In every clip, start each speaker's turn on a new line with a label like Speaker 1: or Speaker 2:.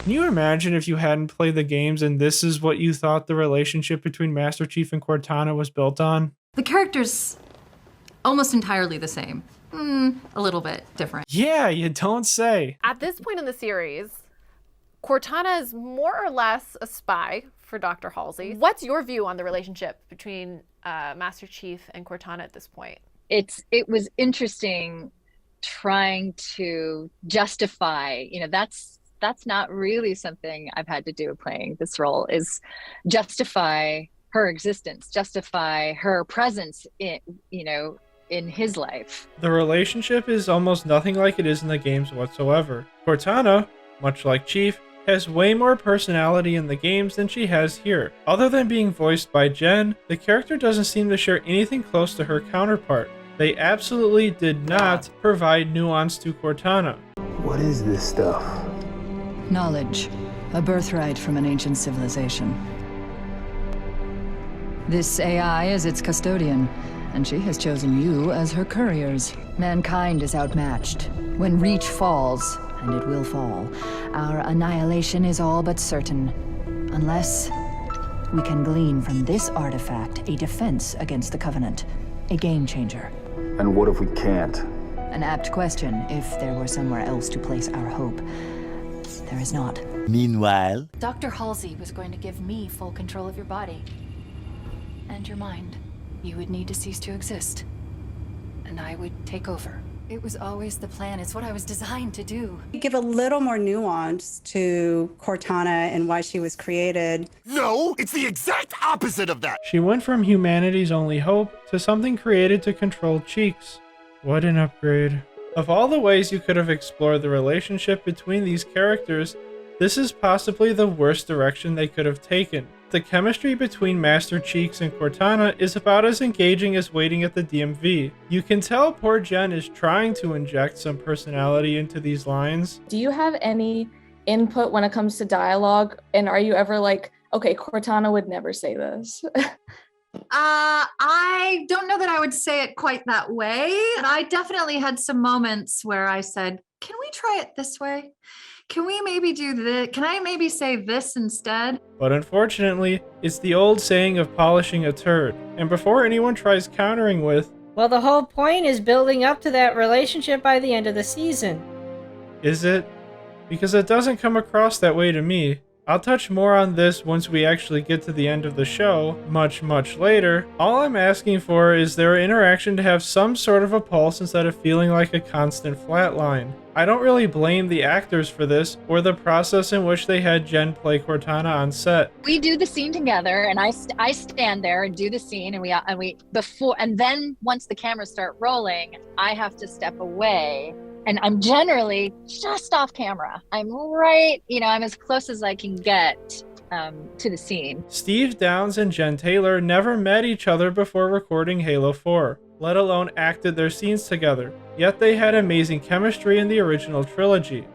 Speaker 1: Can you imagine if you hadn't played the games and this is what you thought the relationship between Master Chief and Cortana was built on?
Speaker 2: The character's almost entirely the same. A little bit different.
Speaker 1: Yeah, you don't say.
Speaker 3: At this point in the series, Cortana is more or less a spy for Dr. Halsey. What's your view on the relationship between Master Chief and Cortana at this point?
Speaker 4: It was interesting trying to justify, that's not really something I've had to do playing this role, is justify her existence, justify her presence in his life.
Speaker 1: The relationship is almost nothing like it is in the games whatsoever. Cortana, much like Chief, has way more personality in the games than she has here. Other than being voiced by Jen, the character doesn't seem to share anything close to her counterpart. They absolutely did not provide nuance to Cortana.
Speaker 5: What is this stuff?
Speaker 6: Knowledge, a birthright from an ancient civilization. This AI is its custodian, and she has chosen you as her couriers. Mankind is outmatched. When Reach falls, and it will fall, our annihilation is all but certain. Unless we can glean from this artifact a defense against the Covenant. A game changer.
Speaker 5: And what if we can't?
Speaker 6: An apt question, if there were somewhere else to place our hope. There is not.
Speaker 7: Meanwhile,
Speaker 8: Dr. Halsey was going to give me full control of your body. And your mind. You would need to cease to exist. And I would take over. It was always the plan. It's what I was designed to do.
Speaker 9: Give a little more nuance to Cortana and why she was created.
Speaker 7: no, it's the exact opposite of that.
Speaker 1: She went from humanity's only hope to something created to control Cheeks. What an upgrade. Of all the ways you could have explored the relationship between these characters, this is possibly the worst direction they could have taken. The chemistry between Master Cheeks and Cortana is about as engaging as waiting at the DMV. You can tell poor Jen is trying to inject some personality into these lines.
Speaker 10: Do you have any input when it comes to dialogue? And are you ever like, okay, Cortana would never say this?
Speaker 2: I don't know that I would say it quite that way. I definitely had some moments where I said, can we try it this way? Can we maybe do this? Can I maybe say this instead?
Speaker 1: But unfortunately, it's the old saying of polishing a turd. And before anyone tries countering with,
Speaker 11: well, the whole point is building up to that relationship by the end of the season.
Speaker 1: is it? Because it doesn't come across that way to me. I'll touch more on this once we actually get to the end of the show, much later. All I'm asking for is their interaction to have some sort of a pulse instead of feeling like a constant flatline. I don't really blame the actors for this, or the process in which they had Jen play Cortana on set.
Speaker 4: We do the scene together, and I stand there and do the scene, and then once the cameras start rolling, I have to step away. And I'm generally just off camera. I'm right, I'm as close as I can get to the scene.
Speaker 1: Steve Downes and Jen Taylor never met each other before recording Halo 4, let alone acted their scenes together. Yet they had amazing chemistry in the original trilogy.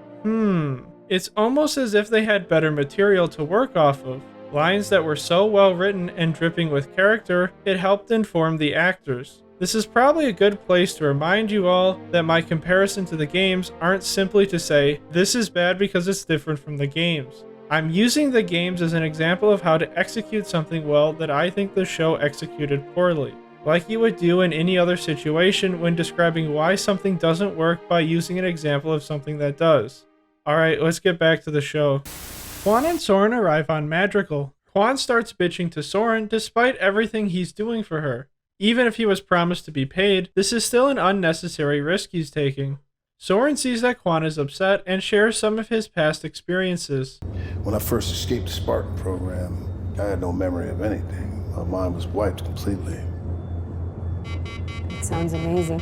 Speaker 1: It's almost as if they had better material to work off of. Lines that were so well written and dripping with character, it helped inform the actors. This is probably a good place to remind you all that my comparison to the games aren't simply to say, this is bad because it's different from the games. I'm using the games as an example of how to execute something well that I think the show executed poorly. Like you would do in any other situation when describing why something doesn't work by using an example of something that does. Alright, let's get back to the show. Quan and Soren arrive on Madrigal. Quan starts bitching to Soren despite everything he's doing for her. Even if he was promised to be paid, this is still an unnecessary risk he's taking. Soren sees that Quan is upset and shares some of his past experiences.
Speaker 12: When I first escaped the Spartan program, I had no memory of anything. My mind was wiped completely.
Speaker 10: It sounds amazing.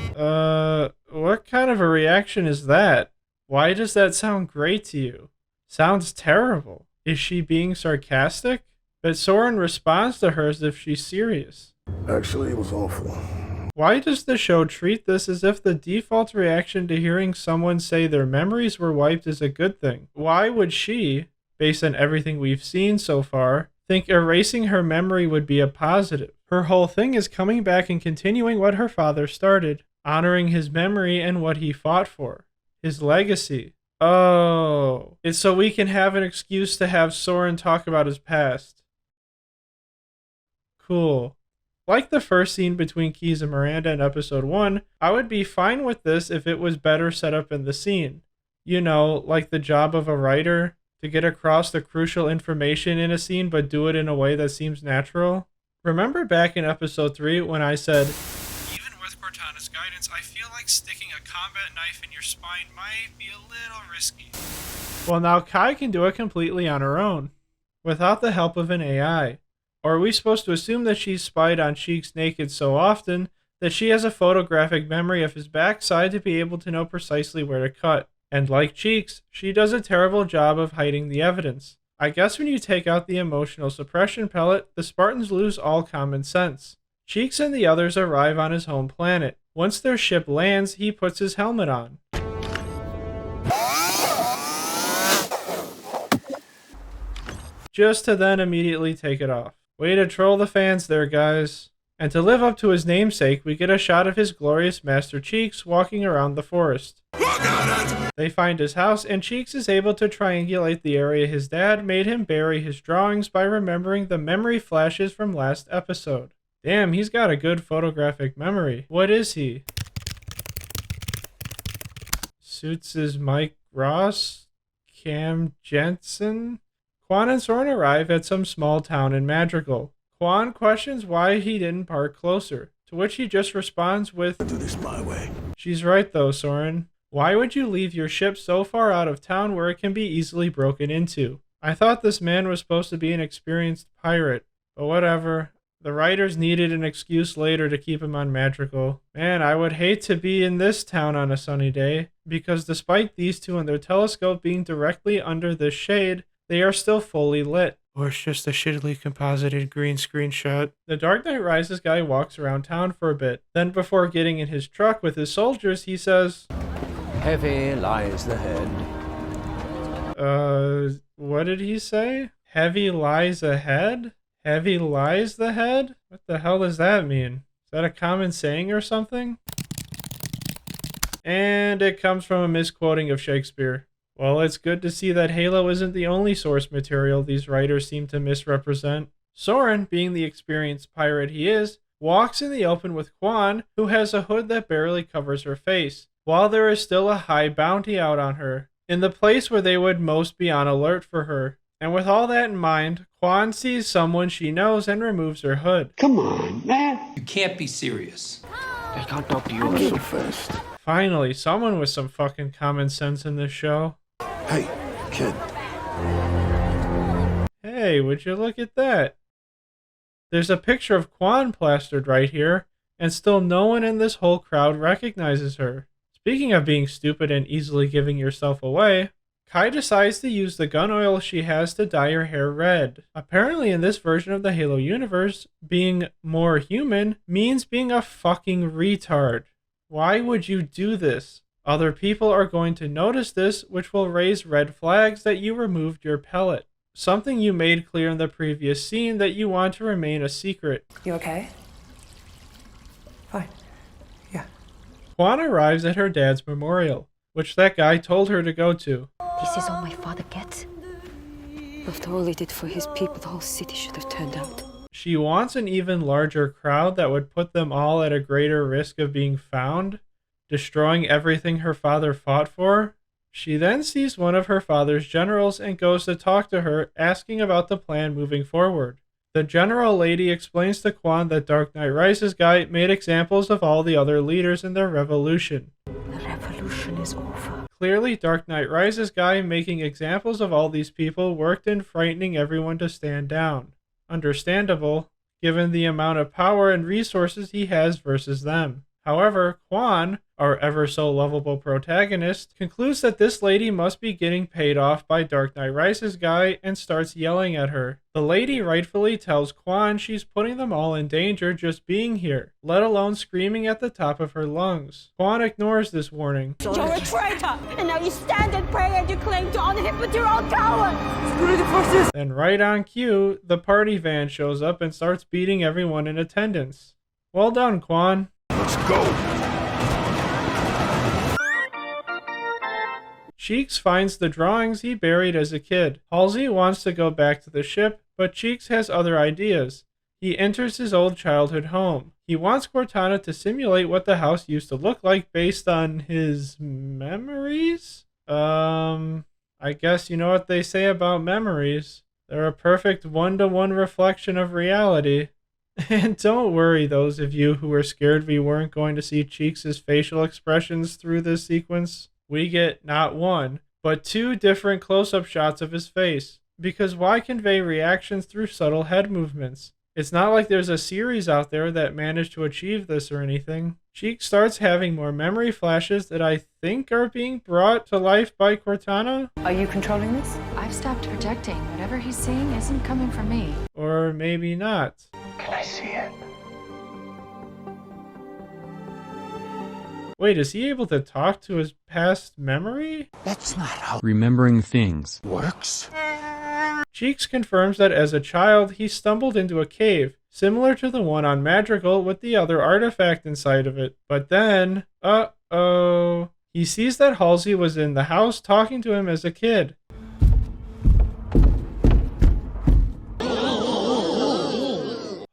Speaker 1: What kind of a reaction is that? Why does that sound great to you? Sounds terrible. Is she being sarcastic? But Soren responds to her as if she's serious.
Speaker 12: Actually, it was awful.
Speaker 1: Why does the show treat this as if the default reaction to hearing someone say their memories were wiped is a good thing? Why would she, based on everything we've seen so far, think erasing her memory would be a positive? Her whole thing is coming back and continuing what her father started, honoring his memory and what he fought for, his legacy. Oh, it's so we can have an excuse to have Soren talk about his past. Cool. Like the first scene between Keys and Miranda in episode 1, I would be fine with this if it was better set up in the scene. You know, like the job of a writer, to get across the crucial information in a scene but do it in a way that seems natural. Remember back in episode 3 when I said, even with Cortana's guidance, I feel like sticking a combat knife in your spine might be a little risky. Well, now Kai can do it completely on her own, without the help of an AI. Or are we supposed to assume that she's spied on Cheeks naked so often that she has a photographic memory of his backside to be able to know precisely where to cut? And like Cheeks, she does a terrible job of hiding the evidence. I guess when you take out the emotional suppression pellet, the Spartans lose all common sense. Cheeks and the others arrive on his home planet. Once their ship lands, he puts his helmet on. Just to then immediately take it off. Way to troll the fans there, guys. And to live up to his namesake, we get a shot of his glorious Master Cheeks walking around the forest. They find his house, and Cheeks is able to triangulate the area his dad made him bury his drawings by remembering the memory flashes from last episode. Damn, he's got a good photographic memory. What is he? Suits is Mike Ross? Cam Jensen? Quan and Soren arrive at some small town in Madrigal. Quan questions why he didn't park closer, to which he just responds with,
Speaker 7: Do this my way.
Speaker 1: She's right though, Soren. Why would you leave your ship so far out of town where it can be easily broken into? I thought this man was supposed to be an experienced pirate, but whatever. The writers needed an excuse later to keep him on Madrigal. Man, I would hate to be in this town on a sunny day, because despite these two and their telescope being directly under this shade, they are still fully lit. Or it's just a shittily composited green screen shot. The Dark Knight Rises guy walks around town for a bit. Then before getting in his truck with his soldiers, he says,
Speaker 13: Heavy lies the head.
Speaker 1: What did he say? Heavy lies ahead? Heavy lies the head? What the hell does that mean? Is that a common saying or something? And it comes from a misquoting of Shakespeare. Well, it's good to see that Halo isn't the only source material these writers seem to misrepresent. Soren, being the experienced pirate he is, walks in the open with Quan, who has a hood that barely covers her face, while there is still a high bounty out on her, in the place where they would most be on alert for her. And with all that in mind, Quan sees someone she knows and removes her hood.
Speaker 14: Come on, man.
Speaker 13: You can't be serious.
Speaker 14: I can't talk to you so fast.
Speaker 1: Finally, someone with some fucking common sense in this show.
Speaker 12: Hey, kid.
Speaker 1: Hey, would you look at that? There's a picture of Quan plastered right here, and still no one in this whole crowd recognizes her. Speaking of being stupid and easily giving yourself away, Kai decides to use the gun oil she has to dye her hair red. Apparently in this version of the Halo universe, being more human means being a fucking retard. Why would you do this? Other people are going to notice this, which will raise red flags that you removed your pellet. Something you made clear in the previous scene that you want to remain a secret.
Speaker 15: You okay? Fine. Yeah.
Speaker 1: Quan arrives at her dad's memorial, which that guy told her to go to.
Speaker 16: This is all my father gets. After all he did for his people, the whole city should have turned out.
Speaker 1: She wants an even larger crowd that would put them all at a greater risk of being found, destroying everything her father fought for. She then sees one of her father's generals and goes to talk to her, asking about the plan moving forward. The general lady explains to Quan that Dark Knight Rises guy made examples of all the other leaders in their revolution.
Speaker 16: The revolution is over.
Speaker 1: Clearly, Dark Knight Rises guy making examples of all these people worked in frightening everyone to stand down. Understandable, given the amount of power and resources he has versus them. However, Quan, our ever so lovable protagonist, concludes that this lady must be getting paid off by Dark Knight Rises guy and starts yelling at her. The lady rightfully tells Quan she's putting them all in danger just being here, let alone screaming at the top of her lungs. Quan ignores this warning.
Speaker 17: You're a traitor, and now you stand and pray and you claim to honor him, but you're all cowards! Screw the forces!
Speaker 1: Then right on cue, the party van shows up and starts beating everyone in attendance. Well done, Quan.
Speaker 12: Let's go.
Speaker 1: Cheeks finds the drawings he buried as a kid. Halsey wants to go back to the ship, but Cheeks has other ideas. He enters his old childhood home. He wants Cortana to simulate what the house used to look like based on his memories? I guess you know what they say about memories. They're a perfect one-to-one reflection of reality. And don't worry, those of you who were scared we weren't going to see Cheeks' facial expressions through this sequence. We get not one, but two different close-up shots of his face. Because why convey reactions through subtle head movements? It's not like there's a series out there that managed to achieve this or anything. Cheeks starts having more memory flashes that I think are being brought to life by Cortana.
Speaker 8: Are you controlling this? I've stopped projecting. Whatever he's seeing isn't coming from me.
Speaker 1: Or maybe not.
Speaker 14: Can I see it?
Speaker 1: Wait, is he able to talk to his past memory?
Speaker 14: That's not how
Speaker 13: Remembering things
Speaker 14: works.
Speaker 1: Cheeks confirms that as a child, he stumbled into a cave, similar to the one on Madrigal with the other artifact inside of it. But then, he sees that Halsey was in the house talking to him as a kid.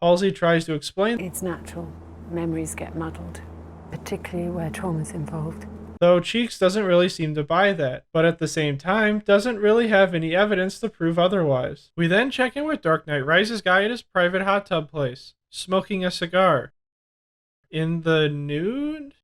Speaker 1: Halsey tries to explain.
Speaker 18: It's natural. Memories get muddled, particularly where trauma's involved.
Speaker 1: Though Cheeks doesn't really seem to buy that, but at the same time, doesn't really have any evidence to prove otherwise. We then check in with Dark Knight Rises guy at his private hot tub place, smoking a cigar. In the nude?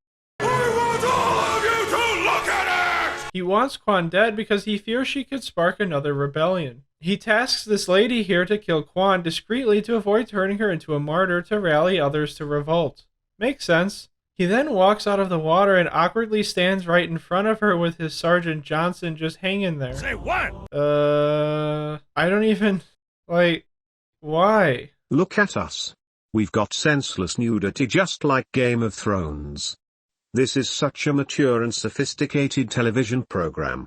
Speaker 7: I want all of you to look at it!
Speaker 1: He wants Quan dead because he fears she could spark another rebellion. He tasks this lady here to kill Quan discreetly to avoid turning her into a martyr to rally others to revolt. Makes sense. He then walks out of the water and awkwardly stands right in front of her with his Sergeant Johnson just hanging there.
Speaker 7: Say what?
Speaker 1: I don't even... why?
Speaker 19: Look at us. We've got senseless nudity just like Game of Thrones. This is such a mature and sophisticated television program.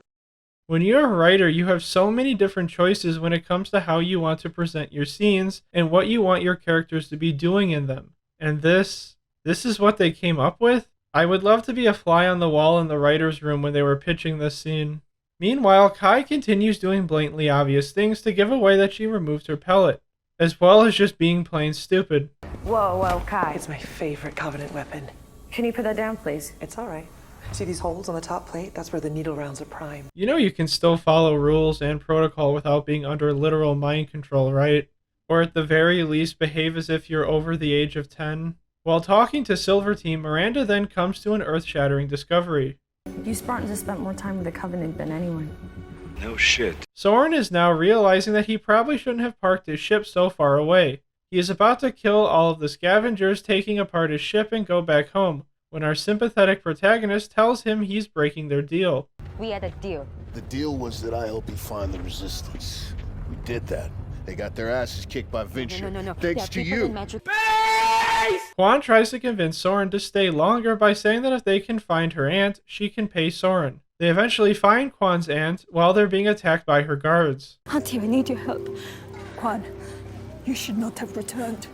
Speaker 1: When you're a writer, you have so many different choices when it comes to how you want to present your scenes and what you want your characters to be doing in them. And this is what they came up with? I would love to be a fly on the wall in the writer's room when they were pitching this scene. Meanwhile, Kai continues doing blatantly obvious things to give away that she removed her pellet, as well as just being plain stupid.
Speaker 15: Whoa, Kai. It's my favorite Covenant weapon.
Speaker 8: Can you put that down, please?
Speaker 15: It's all right. See these holes on the top plate? That's where the needle rounds are primed.
Speaker 1: You know you can still follow rules and protocol without being under literal mind control, right? Or at the very least behave as if you're over the age of 10. While talking to Silver Team, Miranda then comes to an earth-shattering discovery.
Speaker 18: You Spartans have spent more time with the Covenant than anyone.
Speaker 20: No shit.
Speaker 1: Soren is now realizing that he probably shouldn't have parked his ship so far away. He is about to kill all of the scavengers taking apart his ship and go back home, when our sympathetic protagonist tells him he's breaking their deal.
Speaker 17: We had a deal.
Speaker 12: The deal was that I help you find the resistance. We did that. They got their asses kicked by Venture.
Speaker 17: No.
Speaker 12: Thanks to you.
Speaker 1: Quan tries to convince Soren to stay longer by saying that if they can find her aunt, she can pay Soren. They eventually find Quan's aunt while they're being attacked by her guards.
Speaker 18: Auntie, I need your help. Quan, you should not have returned.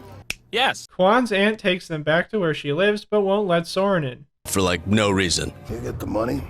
Speaker 20: Yes.
Speaker 1: Quan's aunt takes them back to where she lives, but won't let Soren in.
Speaker 7: For no reason.
Speaker 12: You get the money?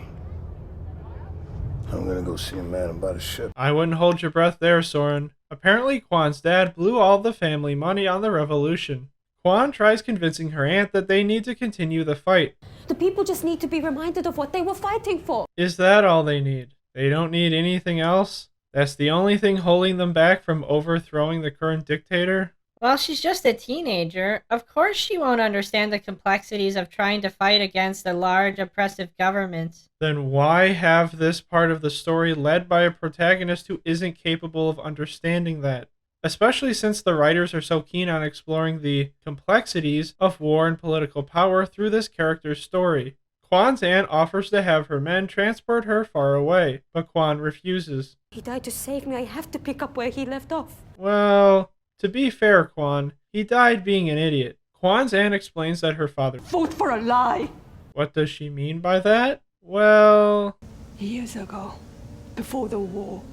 Speaker 12: I'm gonna go see a man about a ship.
Speaker 1: I wouldn't hold your breath there, Soren. Apparently, Quan's dad blew all the family money on the revolution. Quan tries convincing her aunt that they need to continue the fight.
Speaker 17: The people just need to be reminded of what they were fighting for.
Speaker 1: Is that all they need? They don't need anything else? That's the only thing holding them back from overthrowing the current dictator?
Speaker 11: Well, she's just a teenager. Of course she won't understand the complexities of trying to fight against a large, oppressive government.
Speaker 1: Then why have this part of the story led by a protagonist who isn't capable of understanding that? Especially since the writers are so keen on exploring the complexities of war and political power through this character's story. Quan's aunt offers to have her men transport her far away, but Quan refuses.
Speaker 17: He died to save me. I have to pick up where he left off.
Speaker 1: Well, to be fair, Quan, he died being an idiot. Quan's aunt explains that her father...
Speaker 18: Vote for a lie!
Speaker 1: What does she mean by that? Well...
Speaker 18: Years ago, before the war,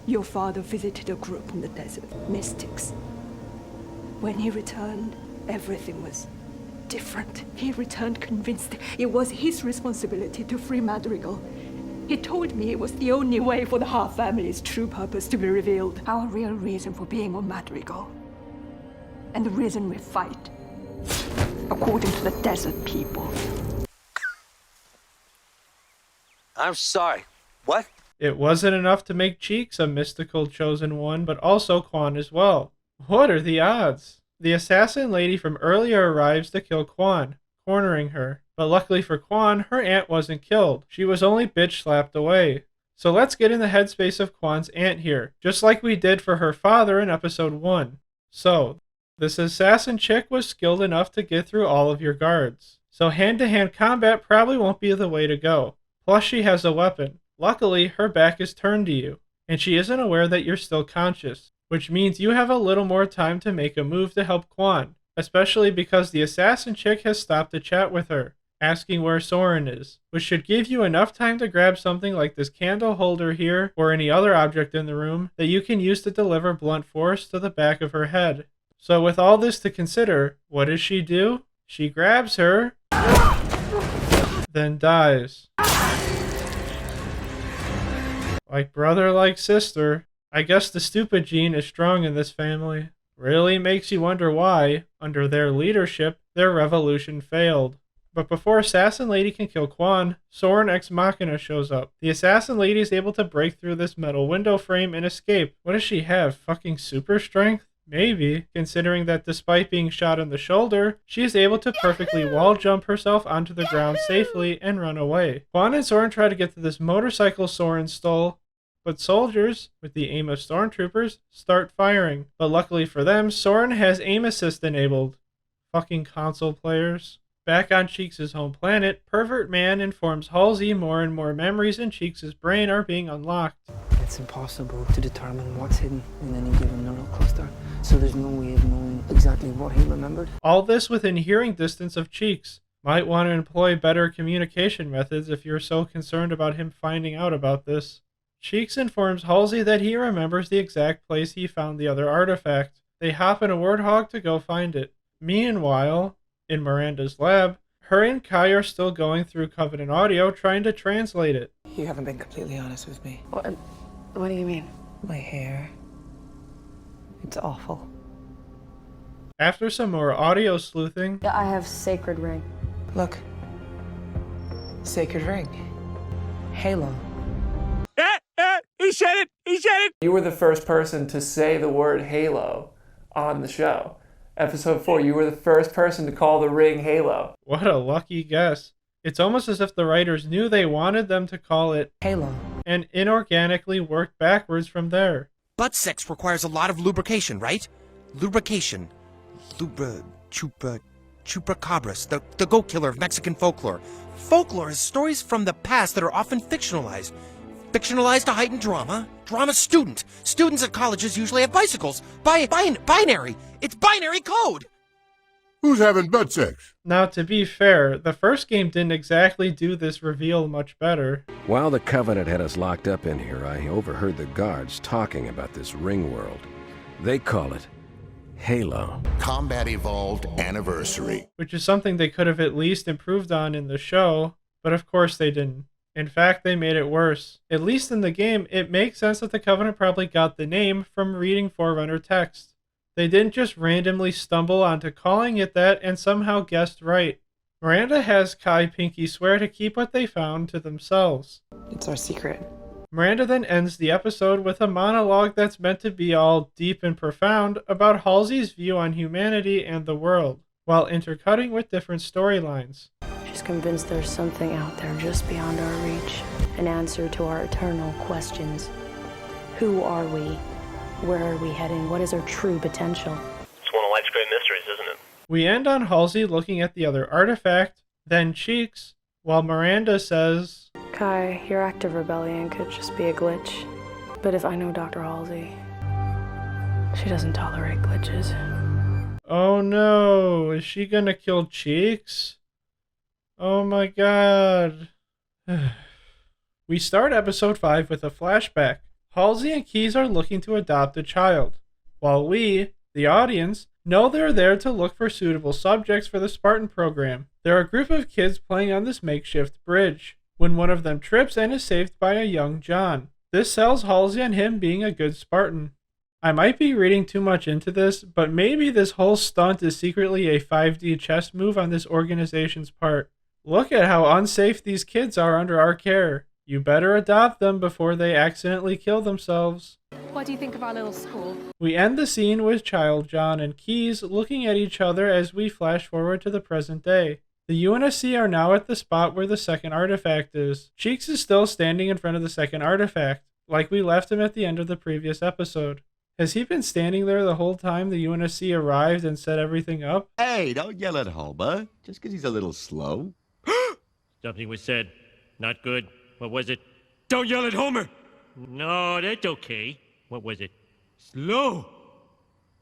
Speaker 18: your father visited a group in the desert, mystics. When he returned, everything was different. He returned convinced it was his responsibility to free Madrigal He told me it was the only way for the Hart family's true purpose to be revealed. Our real reason for being on Madrigal. And the reason we fight. According to the desert people.
Speaker 13: I'm sorry. What?
Speaker 1: It wasn't enough to make Cheeks a mystical chosen one, but also Quan as well. What are the odds? The assassin lady from earlier arrives to kill Quan, cornering her. But luckily for Quan, her aunt wasn't killed. She was only bitch slapped away. So let's get in the headspace of Quan's aunt here, just like we did for her father in episode 1. So, this assassin chick was skilled enough to get through all of your guards. So hand-to-hand combat probably won't be the way to go. Plus she has a weapon. Luckily, her back is turned to you, and she isn't aware that you're still conscious, which means you have a little more time to make a move to help Quan, especially because the assassin chick has stopped to chat with her, asking where Soren is, which should give you enough time to grab something like this candle holder here or any other object in the room that you can use to deliver blunt force to the back of her head. So with all this to consider, what does she do? She grabs her, then dies. Like brother, like sister. I guess the stupid gene is strong in this family. Really makes you wonder why, under their leadership, their revolution failed. But before Assassin Lady can kill Quan, Soren Ex Machina shows up. The Assassin Lady is able to break through this metal window frame and escape. What does she have, fucking super strength? Maybe, considering that despite being shot in the shoulder, she is able to perfectly wall jump herself onto the ground safely and run away. Quan and Soren try to get to this motorcycle Soren stole, but soldiers, with the aim of stormtroopers, start firing. But luckily for them, Soren has aim assist enabled. Fucking console players. Back on Cheeks' home planet, Pervert Man informs Halsey more and more memories in Cheeks' brain are being unlocked.
Speaker 21: It's impossible to determine what's hidden in any given neural cluster, so there's no way of knowing exactly what he remembered.
Speaker 1: All this within hearing distance of Cheeks. Might want to employ better communication methods if you're so concerned about him finding out about this. Cheeks informs Halsey that he remembers the exact place he found the other artifact. They hop in a Warthog to go find it. Meanwhile, in Miranda's lab, her and Kai are still going through Covenant audio trying to translate it.
Speaker 15: You haven't been completely honest with me.
Speaker 16: What do you mean?
Speaker 15: My hair. It's awful.
Speaker 1: After some more audio sleuthing...
Speaker 16: Yeah, I have Sacred Ring.
Speaker 15: Look. Sacred Ring. Halo.
Speaker 20: He said it! He said it!
Speaker 22: You were the first person to say the word Halo on the show. Episode 4, you were the first person to call the ring Halo.
Speaker 1: What a lucky guess. It's almost as if the writers knew they wanted them to call it
Speaker 15: Halo
Speaker 1: and inorganically worked backwards from there.
Speaker 23: Butt sex requires a lot of lubrication, right? Lubrication. Chupacabras, the goat killer of Mexican folklore. Folklore is stories from the past that are often fictionalized. Fictionalized to heighten drama. Drama student. Students at colleges usually have bicycles. Binary. It's binary code.
Speaker 7: Who's having butt sex?
Speaker 1: Now, to be fair, the first game didn't exactly do this reveal much better.
Speaker 24: While the Covenant had us locked up in here, I overheard the guards talking about this ring world. They call it Halo.
Speaker 7: Combat Evolved Anniversary.
Speaker 1: Which is something they could have at least improved on in the show, but of course they didn't. In fact, they made it worse. At least in the game, it makes sense that the Covenant probably got the name from reading Forerunner text. They didn't just randomly stumble onto calling it that and somehow guessed right. Miranda has Kai Pinky swear to keep what they found to themselves.
Speaker 15: It's our secret.
Speaker 1: Miranda then ends the episode with a monologue that's meant to be all deep and profound about Halsey's view on humanity and the world, while intercutting with different storylines.
Speaker 16: She's convinced there's something out there just beyond our reach, an answer to our eternal questions. Who are we? Where are we heading? What is our true potential?
Speaker 25: It's one of life's great mysteries, isn't it?
Speaker 1: We end on Halsey looking at the other artifact, then Cheeks, while Miranda says,
Speaker 16: Kai, your act of rebellion could just be a glitch. But if I know Dr. Halsey, she doesn't tolerate glitches.
Speaker 1: Oh no, is she gonna kill Cheeks? Oh my god. We start episode 5 with a flashback. Halsey and Keyes are looking to adopt a child, while we, the audience, know they're there to look for suitable subjects for the Spartan program. There are a group of kids playing on this makeshift bridge. when one of them trips and is saved by a young John. This sells Halsey on him being a good Spartan. I might be reading too much into this, but maybe this whole stunt is secretly a 5D chess move on this organization's part. Look at how unsafe these kids are under our care. You better adopt them before they accidentally kill themselves.
Speaker 2: What do you think of our little school?
Speaker 1: We end the scene with Child John and Keyes looking at each other as we flash forward to the present day. The UNSC are now at the spot where the second artifact is. Cheeks is still standing in front of the second artifact, like we left him at the end of the previous episode. Has he been standing there the whole time the UNSC arrived and set everything up?
Speaker 3: Hey, don't yell at Homer, just because he's a little slow.
Speaker 20: Something was said. Not good. What was it? Don't yell at Homer! No, that's okay. What was it? Slow?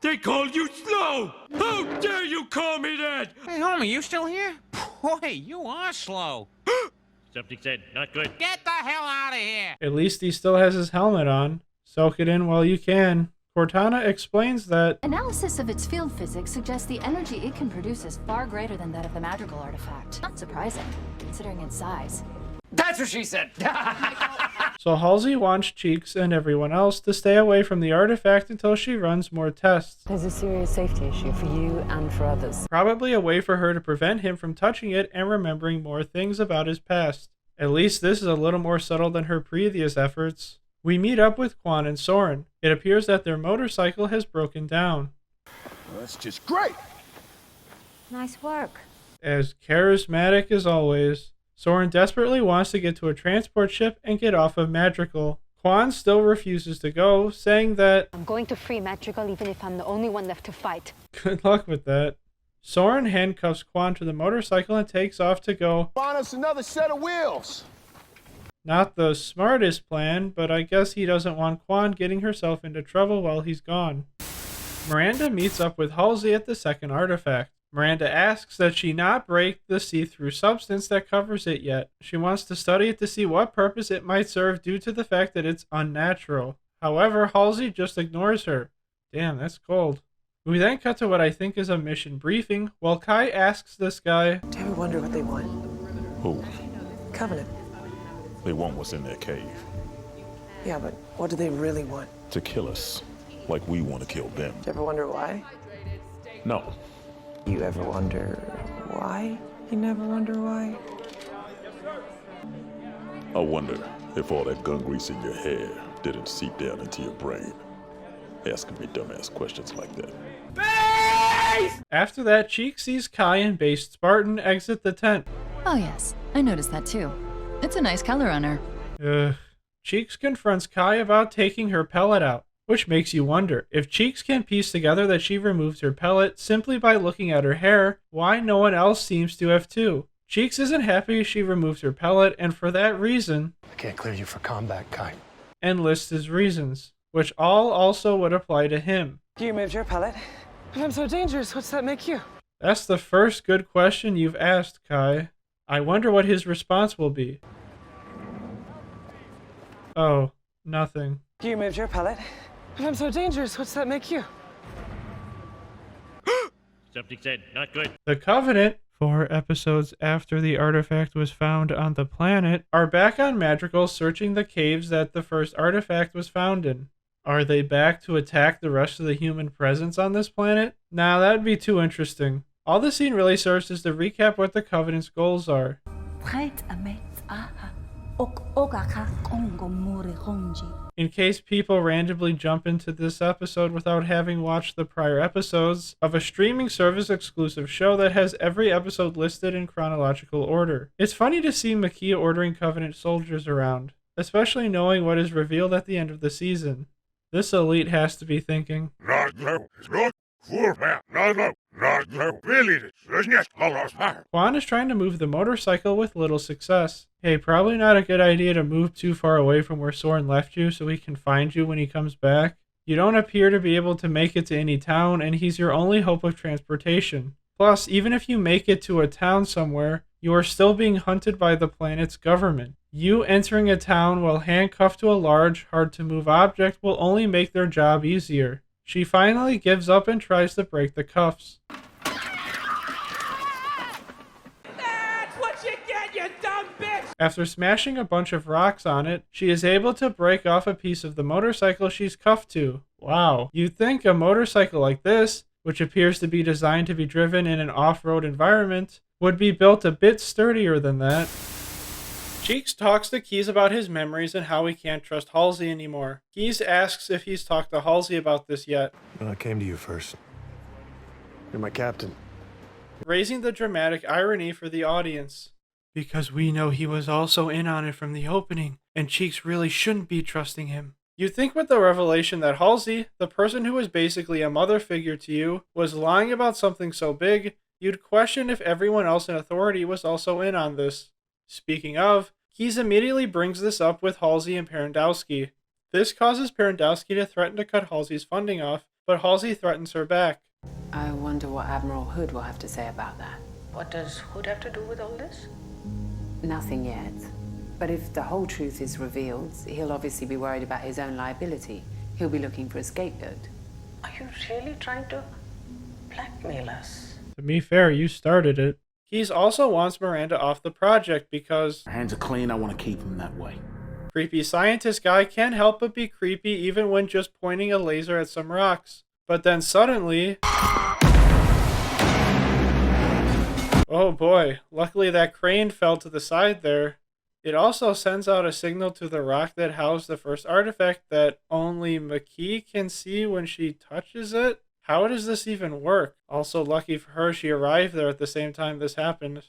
Speaker 20: They called you slow! How dare you call me that?
Speaker 5: Hey, Homer, you still here? Boy, you are slow.
Speaker 20: Something said. Not good.
Speaker 5: Get the hell out of here!
Speaker 1: At least he still has his helmet on. Soak it in while you can. Cortana explains that
Speaker 8: analysis of its field physics suggests the energy it can produce is far greater than that of the magical artifact. Not surprising, considering its size.
Speaker 5: That's what she said!
Speaker 1: so Halsey wants Cheeks and everyone else to stay away from the artifact until she runs more tests.
Speaker 16: There's a serious safety issue for you and for others.
Speaker 1: Probably a way for her to prevent him from touching it and remembering more things about his past. At least this is a little more subtle than her previous efforts. We meet up with Quan and Soren. It appears that their motorcycle has broken down.
Speaker 12: Well, that's just great.
Speaker 17: Nice work.
Speaker 1: As charismatic as always, Soren desperately wants to get to a transport ship and get off of Madrigal. Quan still refuses to go, saying that
Speaker 17: I'm going to free Madrigal even if I'm the only one left to fight.
Speaker 1: Good luck with that. Soren handcuffs Quan to the motorcycle and takes off to go
Speaker 12: Find us another set of wheels.
Speaker 1: Not the smartest plan, but I guess he doesn't want Quan getting herself into trouble while he's gone. Miranda meets up with Halsey at the second artifact. Miranda asks that she not break the see-through substance that covers it yet. She wants to study it to see what purpose it might serve due to the fact that it's unnatural. However, Halsey just ignores her. Damn, that's cold. We then cut to what I think is a mission briefing, while Kai asks this guy,
Speaker 15: Do you ever wonder what they want?
Speaker 7: Who?
Speaker 15: Covenant.
Speaker 7: They want what's in their cave.
Speaker 15: Yeah, but what do they really want?
Speaker 7: To kill us, like we want to kill them.
Speaker 15: Do you ever wonder why?
Speaker 7: No.
Speaker 15: You ever wonder why? You never wonder why?
Speaker 7: I wonder if all that gun grease in your hair didn't seep down into your brain, asking me dumbass questions like that.
Speaker 1: After that, Cheek sees Kai and Based Spartan exit the tent.
Speaker 8: Oh yes, I noticed that too. It's a nice color on her.
Speaker 1: Cheeks confronts Kai about taking her pellet out, which makes you wonder, if Cheeks can piece together that she removed her pellet simply by looking at her hair, why no one else seems to have too? Cheeks isn't happy she removed her pellet, and for that reason,
Speaker 14: I can't clear you for combat, Kai.
Speaker 1: and lists his reasons, which all also would apply to him.
Speaker 15: You moved your pellet? If I'm so dangerous, what's that make you?
Speaker 1: That's the first good question you've asked, Kai. I wonder what his response will be. Oh, nothing.
Speaker 15: You moved your pellet? If I'm so dangerous, what's that make you?
Speaker 20: Something said. Not good.
Speaker 1: The Covenant, 4 episodes after the artifact was found on the planet, are back on Madrigal searching the caves that the first artifact was found in. Are they back to attack the rest of the human presence on this planet? Nah, that'd be too interesting. All the scene really serves is to recap what the Covenant's goals are. In case people randomly jump into this episode without having watched the prior episodes of a streaming service exclusive show that has every episode listed in chronological order. It's funny to see Makia ordering Covenant soldiers around, especially knowing what is revealed at the end of the season. This elite has to be thinking, Quan is trying to move the motorcycle with little success. Hey, probably not a good idea to move too far away from where Soren left you so he can find you when he comes back. You don't appear to be able to make it to any town, and he's your only hope of transportation. Plus, even if you make it to a town somewhere, you are still being hunted by the planet's government. You entering a town while handcuffed to a large, hard-to-move object will only make their job easier. She finally gives up and tries to break the cuffs.
Speaker 20: That's what you get, you dumb bitch!
Speaker 1: After smashing a bunch of rocks on it, she is able to break off a piece of the motorcycle she's cuffed to. Wow. You'd think a motorcycle like this, which appears to be designed to be driven in an off-road environment, would be built a bit sturdier than that. Cheeks talks to Keyes about his memories and how he can't trust Halsey anymore. Keyes asks if he's talked to Halsey about this yet.
Speaker 14: Well, I came to you first. You're my captain.
Speaker 1: Raising the dramatic irony for the audience. Because we know he was also in on it from the opening, and Cheeks really shouldn't be trusting him. You'd think with the revelation that Halsey, the person who was basically a mother figure to you, was lying about something so big, you'd question if everyone else in authority was also in on this. Speaking of, Keyes immediately brings this up with Halsey and Parandowski. This causes Parandowski to threaten to cut Halsey's funding off, but Halsey threatens her back.
Speaker 4: I wonder what Admiral Hood will have to say about that. What does Hood have to do with all this? Nothing yet. But if the whole truth is revealed, he'll obviously be worried about his own liability. He'll be looking for a scapegoat. Are you really trying to blackmail us?
Speaker 1: To be fair, you started it. Keyes also wants Miranda off the project because
Speaker 6: Her hands are clean, I want to keep them that way.
Speaker 1: creepy scientist guy can't help but be creepy even when just pointing a laser at some rocks. But then suddenly... Oh boy, luckily that crane fell to the side there. It also sends out a signal to the rock that housed the first artifact that only McKee can see when she touches it. How does this even work? Also lucky for her, she arrived there at the same time this happened.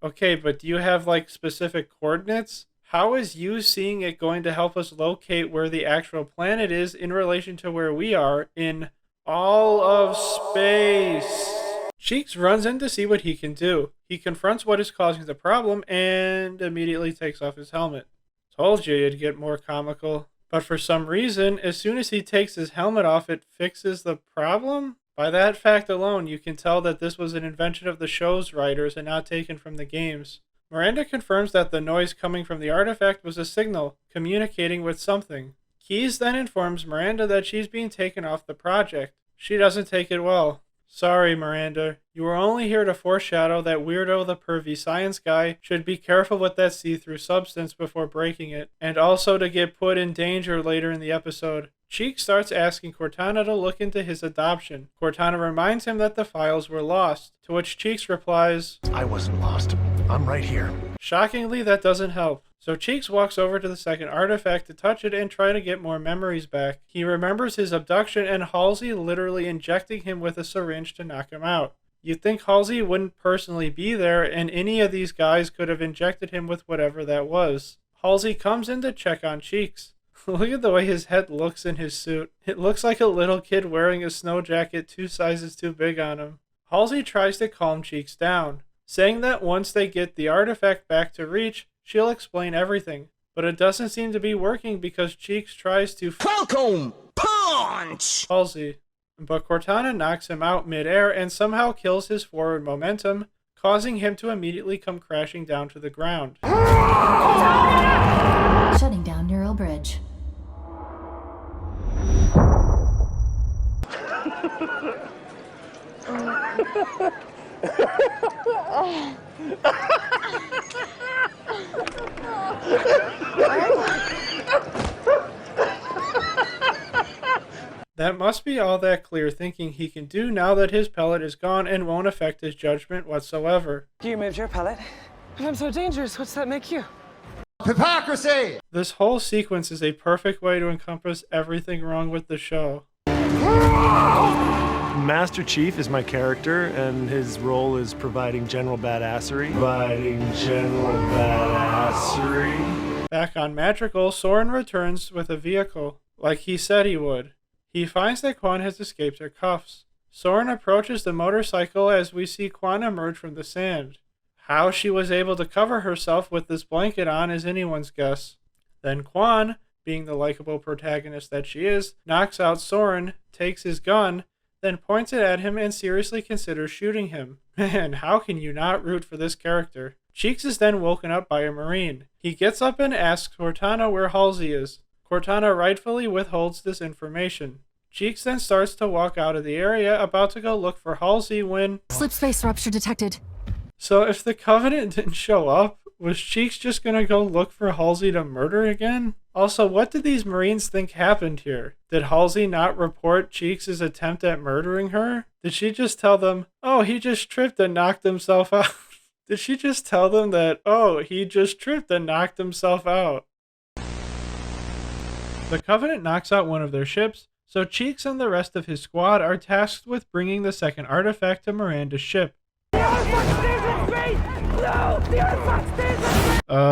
Speaker 1: Okay, but do you have like specific coordinates? How is you seeing it going to help us locate where the actual planet is in relation to where we are in all of space? Cheeks runs in to see what he can do. He confronts what is causing the problem and immediately takes off his helmet. Told you it'd get more comical. But for some reason, as soon as he takes his helmet off, it fixes the problem? By that fact alone, you can tell that this was an invention of the show's writers and not taken from the games. Miranda confirms that the noise coming from the artifact was a signal, communicating with something. Keyes then informs Miranda that she's being taken off the project. She doesn't take it well. Sorry, Miranda. You were only here to foreshadow that Weirdo the pervy science guy should be careful with that see-through substance before breaking it, and also to get put in danger later in the episode. Cheeks starts asking Cortana to look into his adoption. Cortana reminds him that the files were lost, to which Cheeks replies,
Speaker 14: I wasn't lost. I'm right here.
Speaker 1: Shockingly, that doesn't help. So Cheeks walks over to the second artifact to touch it and try to get more memories back. He remembers his abduction and Halsey literally injecting him with a syringe to knock him out. You'd think Halsey wouldn't personally be there and any of these guys could have injected him with whatever that was. Halsey comes in to check on Cheeks. Look at the way his head looks in his suit. It looks like a little kid wearing a snow jacket 2 sizes too big on him. Halsey tries to calm Cheeks down, saying that once they get the artifact back to Reach, she'll explain everything. But it doesn't seem to be working because Cheeks tries to Falcon punch Halsey. But Cortana knocks him out midair and somehow kills his forward momentum, causing him to immediately come crashing down to the ground.
Speaker 8: Shutting down neural bridge.
Speaker 1: That must be all that clear thinking he can do now that his pellet is gone and won't affect his judgment whatsoever.
Speaker 15: You moved your pellet. If I'm so dangerous, what's that make you?
Speaker 1: Hypocrisy! This whole sequence is a perfect way to encompass everything wrong with the show.
Speaker 14: Master Chief is my character, and his role is providing general badassery.
Speaker 1: Back on Madrigal, Soren returns with a vehicle, like he said he would. He finds that Quan has escaped her cuffs. Soren approaches the motorcycle as we see Quan emerge from the sand. How she was able to cover herself with this blanket on is anyone's guess. Then Quan, being the likable protagonist that she is, knocks out Soren, takes his gun, then points it at him and seriously considers shooting him. Man, how can you not root for this character? Cheeks is then woken up by a Marine. He gets up and asks Cortana where Halsey is. Cortana rightfully withholds this information. Cheeks then starts to walk out of the area, about to go look for Halsey when...
Speaker 8: Slip space rupture detected.
Speaker 1: So if the Covenant didn't show up, was Cheeks just gonna go look for Halsey to murder again? Also, what did these Marines think happened here? Did Halsey not report Cheeks' attempt at murdering her? Did she just tell them, oh, he just tripped and knocked himself out? Did she just tell them that, oh, he just tripped and knocked himself out? The Covenant knocks out one of their ships, so Cheeks and the rest of his squad are tasked with bringing the second artifact to Miranda's ship.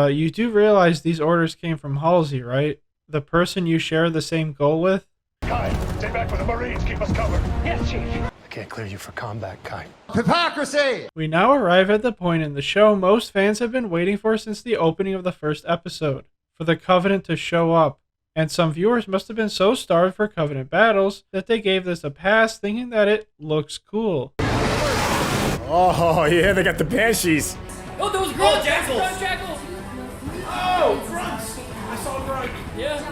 Speaker 1: You do realize these orders came from Halsey, right? The person you share the same goal with?
Speaker 9: Kai, stay back with the Marines. Keep us covered.
Speaker 21: Yes, Chief.
Speaker 9: I can't clear you for combat, Kai.
Speaker 1: Hypocrisy! We now arrive at the point in the show most fans have been waiting for since the opening of the first episode, for the Covenant to show up. And some viewers must have been so starved for Covenant battles that they gave this a pass thinking that it looks cool.
Speaker 10: Oh, yeah, they got the Banshees.
Speaker 11: Oh, those grunts! Jackals! Oh, grunts! I saw a grunt. Yeah.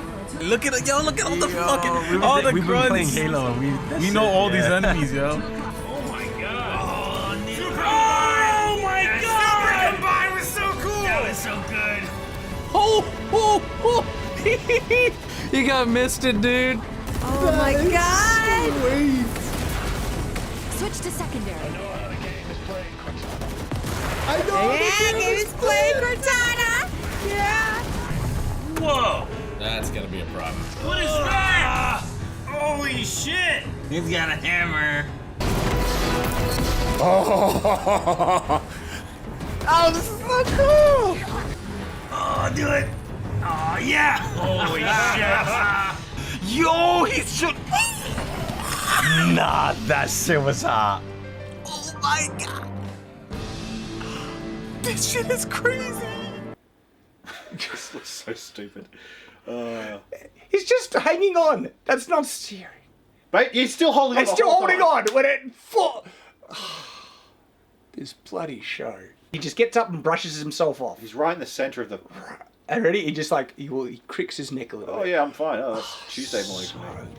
Speaker 10: Look at all the fucking, all the grunts. We've been playing Halo, and we know all these enemies, yo.
Speaker 11: Oh my god! Oh my god! Super Combine was so cool! That was so good.
Speaker 10: Oh.
Speaker 21: You got misted, dude.
Speaker 17: Oh my god!
Speaker 8: Switch to secondary.
Speaker 9: I know how the game is played, Cortana.
Speaker 17: I know the game is played, Cortana! Yeah!
Speaker 11: Whoa! That's gonna be a problem. What is that? Holy shit! He's got a hammer.
Speaker 10: Oh, this is so cool.
Speaker 11: Oh, do it! Oh yeah! Holy shit!
Speaker 10: Yo, he's so... Nah, that shit was hot. Oh my god. This shit is crazy.
Speaker 7: This looks so stupid.
Speaker 10: He's just hanging on. That's not steering.
Speaker 7: But he's still holding on.
Speaker 10: He's still holding on when it full. This bloody show. He just gets up and brushes himself off.
Speaker 7: He's right in the center of the...
Speaker 10: And ready? He just like, he cricks his neck a little bit.
Speaker 7: Oh yeah, I'm fine. Oh, that's Tuesday morning for me.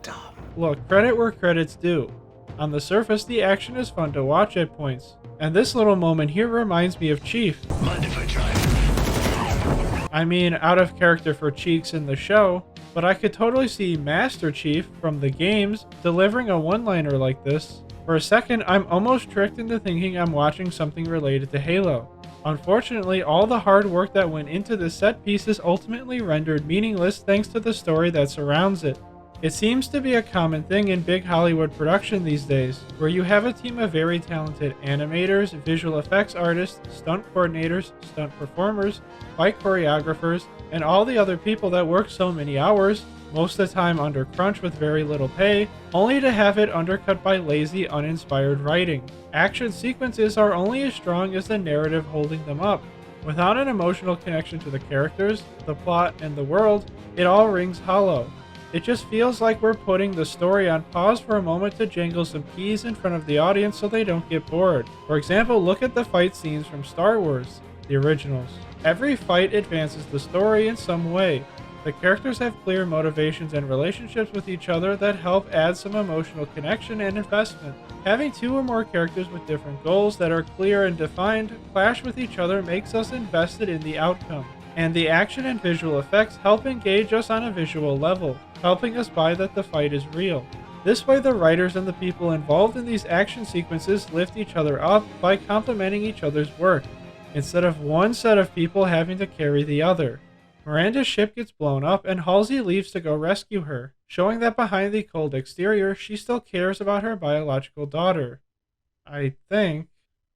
Speaker 10: Dumb.
Speaker 1: Look, credit where credit's due. On the surface, the action is fun to watch at points. And this little moment here reminds me of Chief.
Speaker 9: Mind if I try?
Speaker 1: I mean, out of character for Cheeks in the show, but I could totally see Master Chief from the games delivering a one-liner like this. For a second, I'm almost tricked into thinking I'm watching something related to Halo. Unfortunately, all the hard work that went into this set piece is ultimately rendered meaningless thanks to the story that surrounds it. It seems to be a common thing in big Hollywood production these days, where you have a team of very talented animators, visual effects artists, stunt coordinators, stunt performers, fight choreographers, and all the other people that work so many hours, most of the time under crunch with very little pay, only to have it undercut by lazy, uninspired writing. Action sequences are only as strong as the narrative holding them up. Without an emotional connection to the characters, the plot, and the world, it all rings hollow. It just feels like we're putting the story on pause for a moment to jangle some keys in front of the audience so they don't get bored. For example, look at the fight scenes from Star Wars, the originals. Every fight advances the story in some way. The characters have clear motivations and relationships with each other that help add some emotional connection and investment. Having two or more characters with different goals that are clear and defined clash with each other makes us invested in the outcome. And the action and visual effects help engage us on a visual level, helping us buy that the fight is real. This way the writers and the people involved in these action sequences lift each other up by complementing each other's work, instead of one set of people having to carry the other. Miranda's ship gets blown up and Halsey leaves to go rescue her, showing that behind the cold exterior, she still cares about her biological daughter. I think.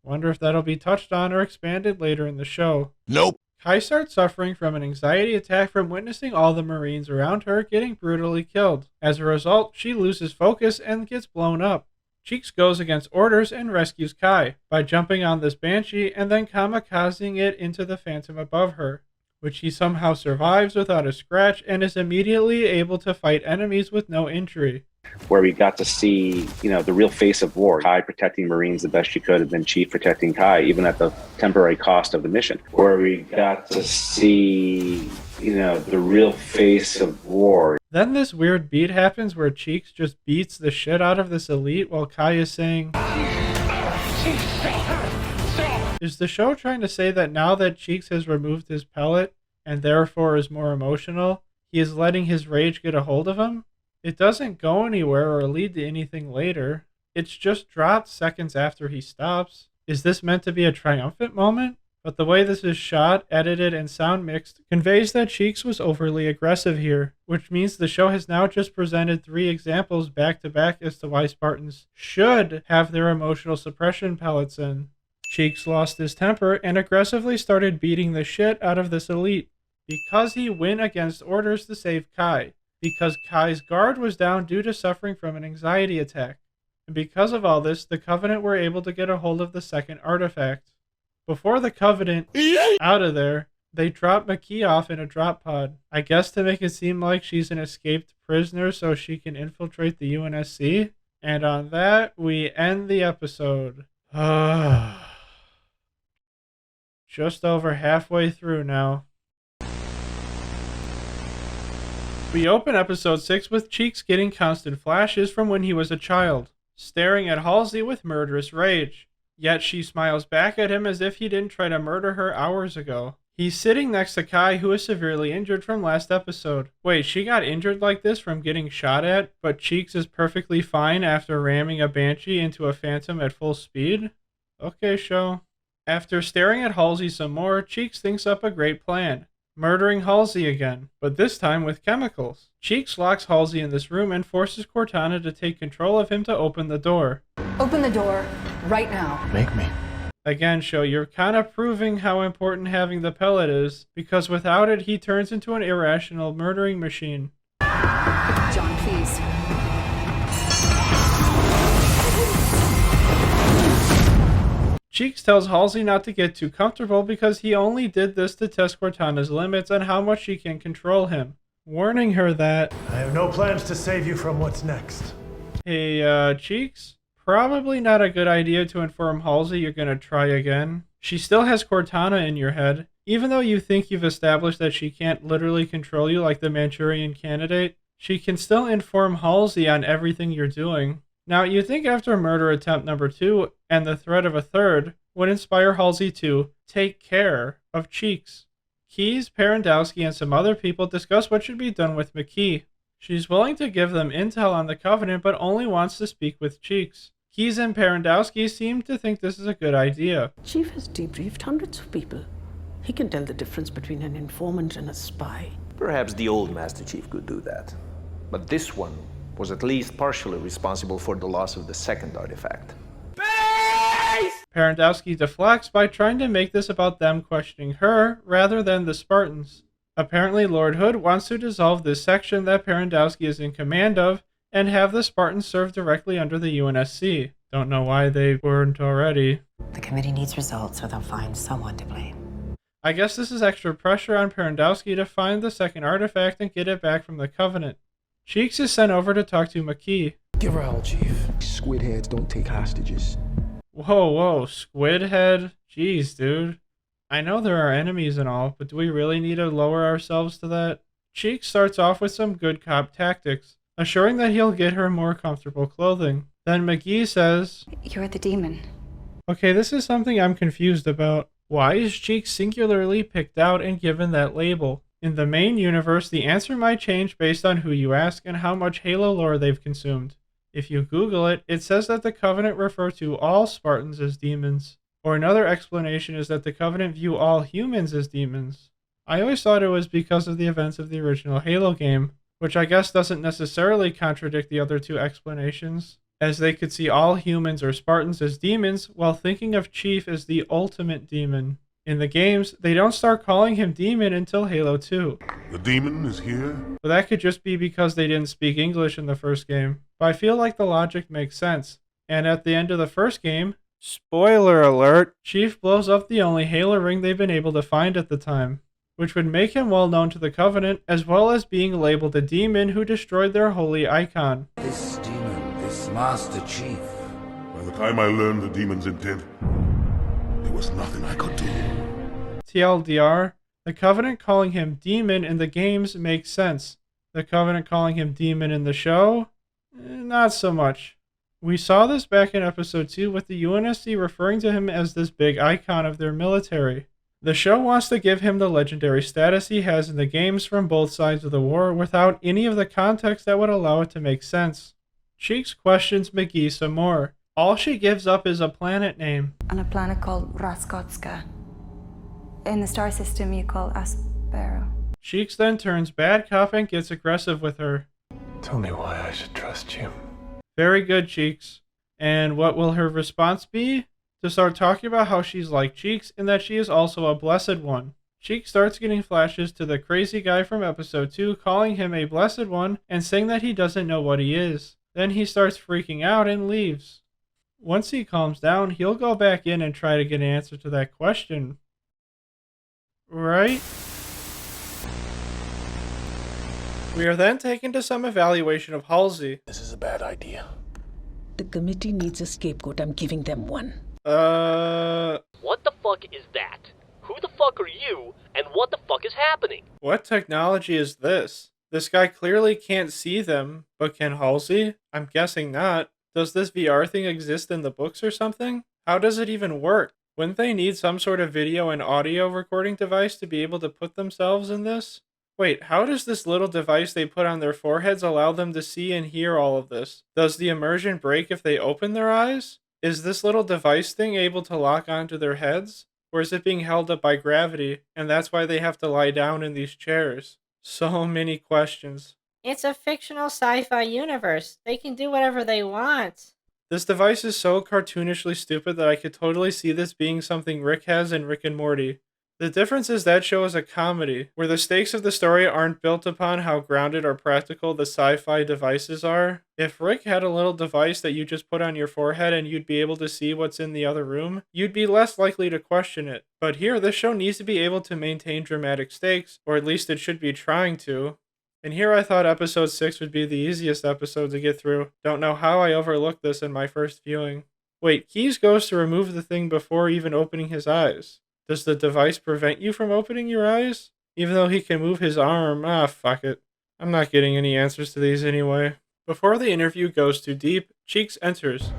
Speaker 1: Wonder if that'll be touched on or expanded later in the show.
Speaker 24: Nope.
Speaker 1: Kai starts suffering from an anxiety attack from witnessing all the Marines around her getting brutally killed. As a result, she loses focus and gets blown up. Cheeks goes against orders and rescues Kai by jumping on this Banshee and then kamikazing it into the Phantom above her, which he somehow survives without a scratch and is immediately able to fight enemies with no injury.
Speaker 13: where we got to see, the real face of war. Kai protecting Marines the best she could, and then Chief protecting Kai, even at the temporary cost of the mission. Where we got to see, the real face of war.
Speaker 1: Then this weird beat happens where Cheeks just beats the shit out of this elite while Kai is saying... Is the show trying to say that now that Cheeks has removed his pellet, and therefore is more emotional, he is letting his rage get a hold of him? It doesn't go anywhere or lead to anything later. It's just dropped seconds after he stops. Is this meant to be a triumphant moment? But the way this is shot, edited, and sound mixed conveys that Cheeks was overly aggressive here, which means the show has now just presented 3 examples back to back as to why Spartans should have their emotional suppression pellets in. Cheeks lost his temper and aggressively started beating the shit out of this elite because he went against orders to save Kai, because Kai's guard was down due to suffering from an anxiety attack, and because of all this, the Covenant were able to get a hold of the second artifact. Before the Covenant out of there, they drop McKee off in a drop pod, I guess to make it seem like she's an escaped prisoner so she can infiltrate the UNSC. And on that, we end the episode. Just over halfway through now. We open episode 6 with Cheeks getting constant flashes from when he was a child, staring at Halsey with murderous rage. Yet she smiles back at him as if he didn't try to murder her hours ago. He's sitting next to Kai, who is severely injured from last episode. Wait, she got injured like this from getting shot at, but Cheeks is perfectly fine after ramming a Banshee into a Phantom at full speed? Okay, show. After staring at Halsey some more, Cheeks thinks up a great plan. Murdering Halsey again, but this time with chemicals. Cheeks locks Halsey in this room and forces Cortana to take control of him to open the door.
Speaker 8: Open the door right now.
Speaker 9: Make me.
Speaker 1: Again, Sho, you're kind of proving how important having the pellet is, because without it, he turns into an irrational murdering machine.
Speaker 8: John, please.
Speaker 1: Cheeks tells Halsey not to get too comfortable because he only did this to test Cortana's limits and how much she can control him, warning her that...
Speaker 9: I have no plans to save you from what's next.
Speaker 1: Hey, Cheeks? Probably not a good idea to inform Halsey you're gonna try again. She still has Cortana in your head. Even though you think you've established that she can't literally control you like the Manchurian Candidate, she can still inform Halsey on everything you're doing. Now, you'd think after murder attempt number 2 and the threat of a third would inspire Halsey to take care of Cheeks. Keyes, Parandowski, and some other people discuss what should be done with McKee. She's willing to give them intel on the Covenant, but only wants to speak with Cheeks. Keyes and Parandowski seem to think this is a good idea.
Speaker 18: Chief has debriefed hundreds of people. He can tell the difference between an informant and a spy.
Speaker 19: Perhaps the old Master Chief could do that. But this one was at least partially responsible for the loss of the second artifact.
Speaker 1: Parandowski deflects by trying to make this about them questioning her rather than the Spartans. Apparently Lord Hood wants to dissolve this section that Parandowski is in command of and have the Spartans serve directly under the UNSC. Don't know why they weren't already.
Speaker 22: The committee needs results, so they'll find someone to blame.
Speaker 1: I guess this is extra pressure on Parandowski to find the second artifact and get it back from the Covenant. Cheeks is sent over to talk to McKee.
Speaker 6: Give her hell, Chief. Squid heads don't take hostages.
Speaker 1: Whoa, squid head? Jeez, dude. I know there are enemies and all, but do we really need to lower ourselves to that? Cheeks starts off with some good cop tactics, assuring that he'll get her more comfortable clothing. Then McGee says,
Speaker 8: You're the demon.
Speaker 1: Okay, this is something I'm confused about. Why is Cheeks singularly picked out and given that label? In the main universe, the answer might change based on who you ask and how much Halo lore they've consumed. If you Google it, it says that the Covenant refer to all Spartans as demons. Or another explanation is that the Covenant view all humans as demons. I always thought it was because of the events of the original Halo game, which I guess doesn't necessarily contradict the other two explanations, as they could see all humans or Spartans as demons while thinking of Chief as the ultimate demon. In the games, they don't start calling him demon until Halo 2.
Speaker 7: The demon is here?
Speaker 1: But that could just be because they didn't speak English in the first game. But I feel like the logic makes sense. And at the end of the first game, spoiler alert, Chief blows up the only Halo ring they've been able to find at the time. which would make him well known to the Covenant, as well as being labeled a demon who destroyed their holy icon.
Speaker 2: This demon, this Master Chief.
Speaker 3: By the time I learned the demon's intent, there was nothing I could do.
Speaker 1: TLDR, the Covenant calling him Demon in the games makes sense. The Covenant calling him Demon in the show? Not so much. We saw this back in episode 2 with the UNSC referring to him as this big icon of their military. The show wants to give him the legendary status he has in the games from both sides of the war without any of the context that would allow it to make sense. Cheeks questions McGee some more. All she gives up is a planet name.
Speaker 5: On a planet called Raskotska. In the star system you call Aspero.
Speaker 1: Cheeks then turns bad cop and gets aggressive with her.
Speaker 14: Tell me why I should trust you.
Speaker 1: Very good, Cheeks. And what will her response be? To start talking about how she's like Cheeks and that she is also a blessed one. Cheeks starts getting flashes to the crazy guy from episode 2 calling him a blessed one and saying that he doesn't know what he is. Then he starts freaking out and leaves. Once he calms down, he'll go back in and try to get an answer to that question. Right? We are then taken to some evaluation of Halsey.
Speaker 6: This is a bad idea.
Speaker 18: The committee needs a scapegoat. I'm giving them one.
Speaker 23: What the fuck is that? Who the fuck are you? And what the fuck is happening?
Speaker 1: What technology is this? This guy clearly can't see them, but can Halsey? I'm guessing not. Does this VR thing exist in the books or something? How does it even work? Wouldn't they need some sort of video and audio recording device to be able to put themselves in this? Wait, how does this little device they put on their foreheads allow them to see and hear all of this? Does the immersion break if they open their eyes? Is this little device thing able to lock onto their heads? Or is it being held up by gravity, and that's why they have to lie down in these chairs? So many questions.
Speaker 25: It's a fictional sci-fi universe. They can do whatever they want.
Speaker 1: This device is so cartoonishly stupid that I could totally see this being something Rick has in Rick and Morty. The difference is that show is a comedy, where the stakes of the story aren't built upon how grounded or practical the sci-fi devices are. If Rick had a little device that you just put on your forehead and you'd be able to see what's in the other room, you'd be less likely to question it. But here, this show needs to be able to maintain dramatic stakes, or at least it should be trying to. And here I thought episode 6 would be the easiest episode to get through. Don't know how I overlooked this in my first viewing. Wait, Keyes goes to remove the thing before even opening his eyes. Does the device prevent you from opening your eyes? Even though he can move his arm, fuck it. I'm not getting any answers to these anyway. Before the interview goes too deep, Cheeks enters.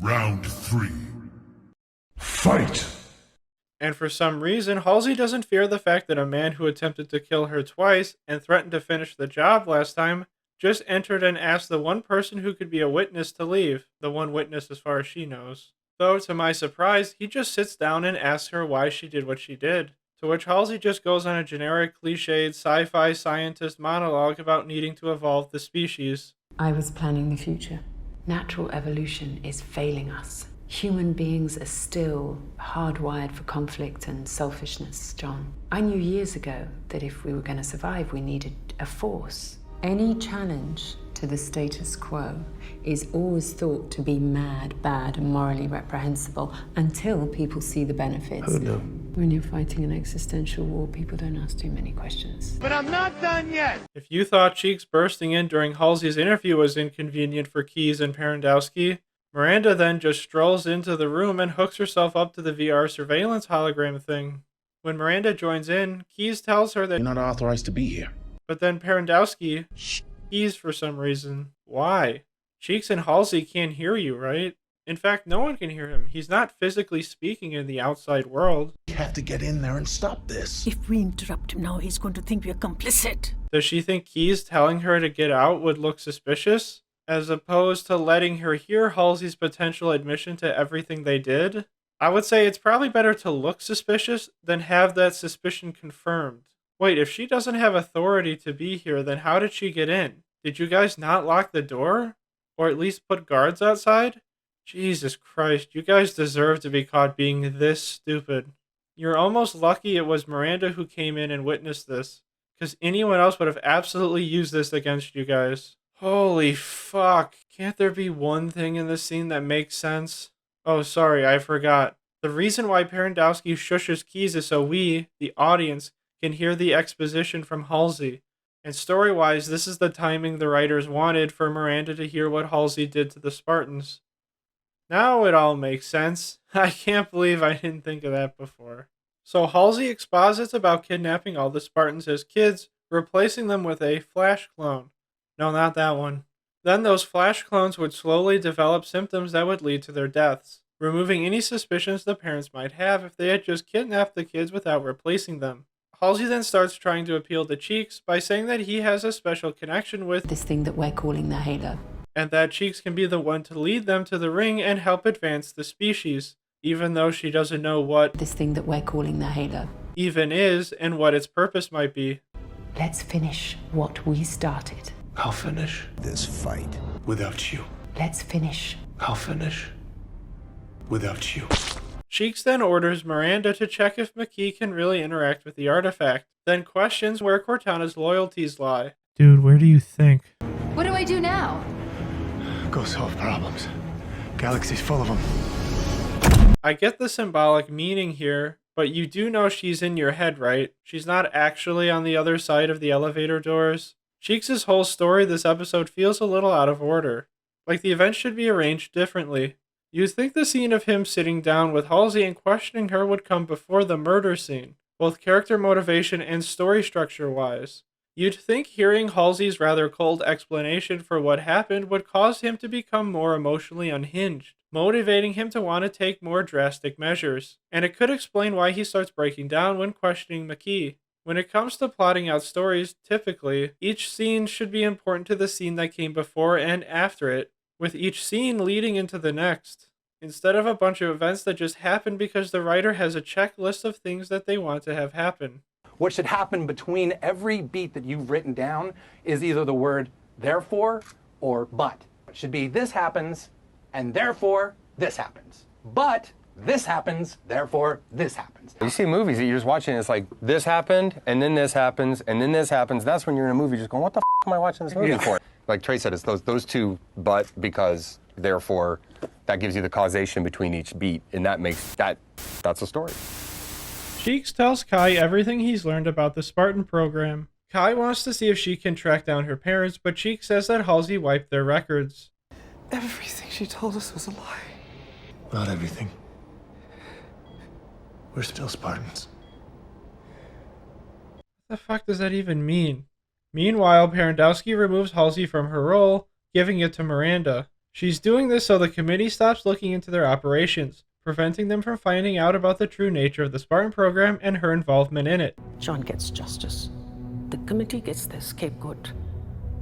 Speaker 3: Round 3. Fight!
Speaker 1: And for some reason, Halsey doesn't fear the fact that a man who attempted to kill her twice and threatened to finish the job last time just entered and asked the one person who could be a witness to leave. The one witness as far as she knows. Though, to my surprise, he just sits down and asks her why she did what she did. To which Halsey just goes on a generic, cliched, sci-fi scientist monologue about needing to evolve the species.
Speaker 4: I was planning the future. Natural evolution is failing us. Human beings are still hardwired for conflict and selfishness, John. I knew years ago that if we were going to survive, we needed a force. Any challenge to the status quo is always thought to be mad, bad, and morally reprehensible until people see the benefits.
Speaker 6: Who knew?
Speaker 4: When you're fighting an existential war, people don't ask too many questions.
Speaker 9: But I'm not done yet!
Speaker 1: If you thought Cheeks bursting in during Halsey's interview was inconvenient for Keyes and Parandowski, Miranda then just strolls into the room and hooks herself up to the VR surveillance hologram thing. When Miranda joins in, Keyes tells her that
Speaker 6: You're not authorized to be here.
Speaker 1: But then Parandowski, Keyes for some reason. Why? Cheeks and Halsey can't hear you, right? In fact, no one can hear him. He's not physically speaking in the outside world.
Speaker 6: You have to get in there and stop this.
Speaker 18: If we interrupt him now, he's going to think we're complicit.
Speaker 1: Does she think Keyes telling her to get out would look suspicious? As opposed to letting her hear Halsey's potential admission to everything they did? I would say it's probably better to look suspicious than have that suspicion confirmed. Wait, if she doesn't have authority to be here, then how did she get in? Did you guys not lock the door? Or at least put guards outside? Jesus Christ, you guys deserve to be caught being this stupid. You're almost lucky it was Miranda who came in and witnessed this, because anyone else would have absolutely used this against you guys. Holy fuck, can't there be one thing in this scene that makes sense? Oh, sorry, I forgot. The reason why Parandowski shushes keys is so we, the audience, can hear the exposition from Halsey. And story-wise, this is the timing the writers wanted for Miranda to hear what Halsey did to the Spartans. Now it all makes sense. I can't believe I didn't think of that before. So Halsey exposits about kidnapping all the Spartans as kids, replacing them with a Flash clone. No, not that one. Then those Flash clones would slowly develop symptoms that would lead to their deaths, removing any suspicions the parents might have if they had just kidnapped the kids without replacing them. Halsey then starts trying to appeal to Cheeks by saying that he has a special connection with
Speaker 4: this thing that we're calling the Halo,
Speaker 1: and that Cheeks can be the one to lead them to the ring and help advance the species, even though she doesn't know what
Speaker 4: this thing that we're calling the Halo
Speaker 1: even is and what its purpose might be.
Speaker 4: Let's finish what we started.
Speaker 6: I'll finish this fight without you.
Speaker 4: Let's finish.
Speaker 6: I'll finish without you.
Speaker 1: Cheeks then orders Miranda to check if McKee can really interact with the artifact, then questions where Cortana's loyalties lie. Dude, where do you think?
Speaker 8: What do I do now?
Speaker 9: Go solve problems. Galaxy's full of them.
Speaker 1: I get the symbolic meaning here, but you do know she's in your head, right? She's not actually on the other side of the elevator doors. Cheeks' whole story this episode feels a little out of order. Like the events should be arranged differently. You'd think the scene of him sitting down with Halsey and questioning her would come before the murder scene, both character motivation and story structure wise. You'd think hearing Halsey's rather cold explanation for what happened would cause him to become more emotionally unhinged, motivating him to want to take more drastic measures, and it could explain why he starts breaking down when questioning McKee. When it comes to plotting out stories, typically, each scene should be important to the scene that came before and after it, with each scene leading into the next, instead of a bunch of events that just happen because the writer has a checklist of things that they want to have happen.
Speaker 12: What should happen between every beat that you've written down is either the word therefore or but. It should be this happens, and therefore this happens. But this happens, therefore this happens.
Speaker 15: You see movies that you're just watching, it's like, this happened, and then this happens, and then this happens. That's when you're in a movie just going, what the f am I watching this movie for? Like Trey said, it's those two, but, because, therefore, that gives you the causation between each beat, and that makes that's a story.
Speaker 1: Cheeks tells Kai everything he's learned about the Spartan program. Kai wants to see if she can track down her parents, but Cheeks says that Halsey wiped their records.
Speaker 6: Everything she told us was a lie. Not everything. We're still Spartans.
Speaker 1: What the fuck does that even mean? Meanwhile, Parandowski removes Halsey from her role, giving it to Miranda. She's doing this so the committee stops looking into their operations, preventing them from finding out about the true nature of the Spartan program and her involvement in it.
Speaker 18: John gets justice. The committee gets their scapegoat.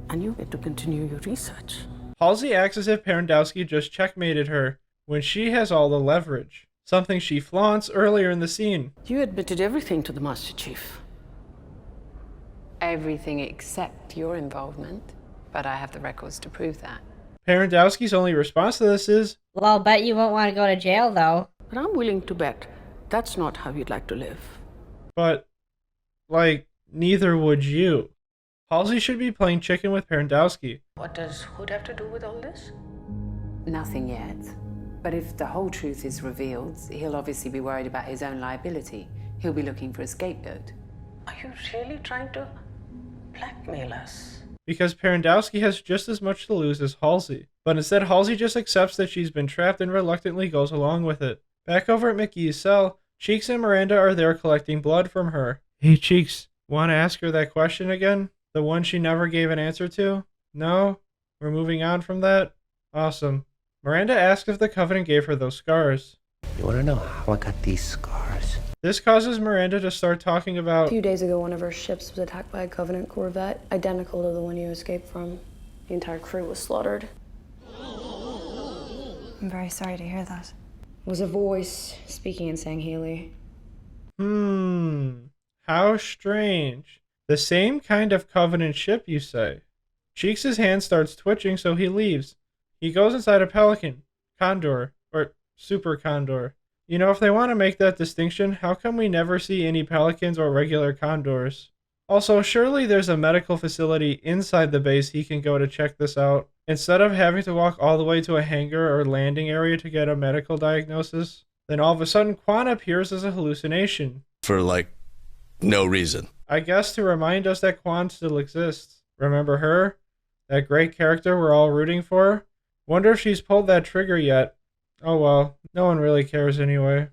Speaker 18: And you get to continue your research.
Speaker 1: Halsey acts as if Parandowski just checkmated her, when she has all the leverage. Something she flaunts earlier in the scene.
Speaker 18: You admitted everything to the Master Chief.
Speaker 4: Everything except your involvement, but I have the records to prove that.
Speaker 1: Parandowski's only response to this is,
Speaker 25: well, I'll bet you won't want to go to jail, though.
Speaker 18: But I'm willing to bet that's not how you'd like to live.
Speaker 1: But, like, neither would you. Halsey should be playing chicken with Parandowski.
Speaker 4: What does Hood have to do with all this? Nothing yet. But if the whole truth is revealed, he'll obviously be worried about his own liability. He'll be looking for a scapegoat.
Speaker 18: Are you really trying to blackmail us?
Speaker 1: Because Parandowski has just as much to lose as Halsey. But instead, Halsey just accepts that she's been trapped and reluctantly goes along with it. Back over at Mickey's cell, Cheeks and Miranda are there collecting blood from her. Hey Cheeks, want to ask her that question again? The one she never gave an answer to? No? We're moving on from that? Awesome. Miranda asks if the Covenant gave her those scars.
Speaker 16: You want to know how I got these scars?
Speaker 1: This causes Miranda to start talking about...
Speaker 20: A few days ago, one of our ships was attacked by a Covenant corvette, identical to the one you escaped from. The entire crew was slaughtered.
Speaker 5: I'm very sorry to hear that.
Speaker 20: It was a voice speaking and saying Haley.
Speaker 1: How strange. The same kind of Covenant ship, you say? Cheeks' hand starts twitching, so he leaves. He goes inside a Pelican, Condor, or Super Condor. You know, if they want to make that distinction, how come we never see any Pelicans or regular Condors? Also, surely there's a medical facility inside the base he can go to check this out, instead of having to walk all the way to a hangar or landing area to get a medical diagnosis. Then all of a sudden, Quan appears as a hallucination.
Speaker 10: For, like, no reason.
Speaker 1: I guess to remind us that Quan still exists. Remember her? That great character we're all rooting for? Wonder if she's pulled that trigger yet. Oh well, no one really cares anyway.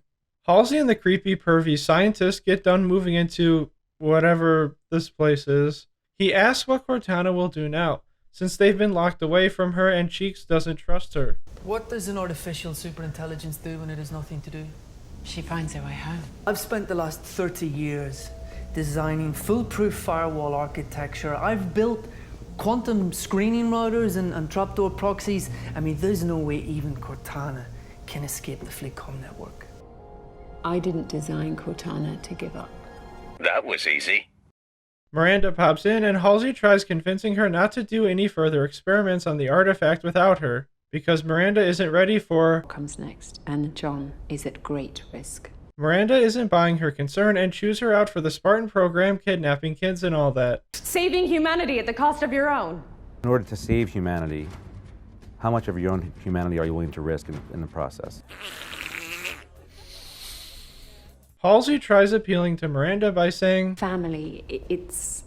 Speaker 1: Halsey and the creepy pervy scientist get done moving into whatever this place is. He asks what Cortana will do now, since they've been locked away from her and Cheeks doesn't trust her.
Speaker 11: What does an artificial superintelligence do when it has nothing to do?
Speaker 4: She finds her way home.
Speaker 11: I've spent the last 30 years designing foolproof firewall architecture. I've built quantum screening routers and trapdoor proxies. I mean, there's no way even Cortana can escape the FleetCom network.
Speaker 4: I didn't design Cortana to give up.
Speaker 2: That was easy.
Speaker 1: Miranda pops in and Halsey tries convincing her not to do any further experiments on the artifact without her, because Miranda isn't ready for
Speaker 4: what comes next, and John is at great risk.
Speaker 1: Miranda isn't buying her concern and chews her out for the Spartan program, kidnapping kids and all that.
Speaker 17: Saving humanity at the cost of your own.
Speaker 21: In order to save humanity, how much of your own humanity are you willing to risk in the process?
Speaker 1: Halsey tries appealing to Miranda by saying,
Speaker 4: family, it's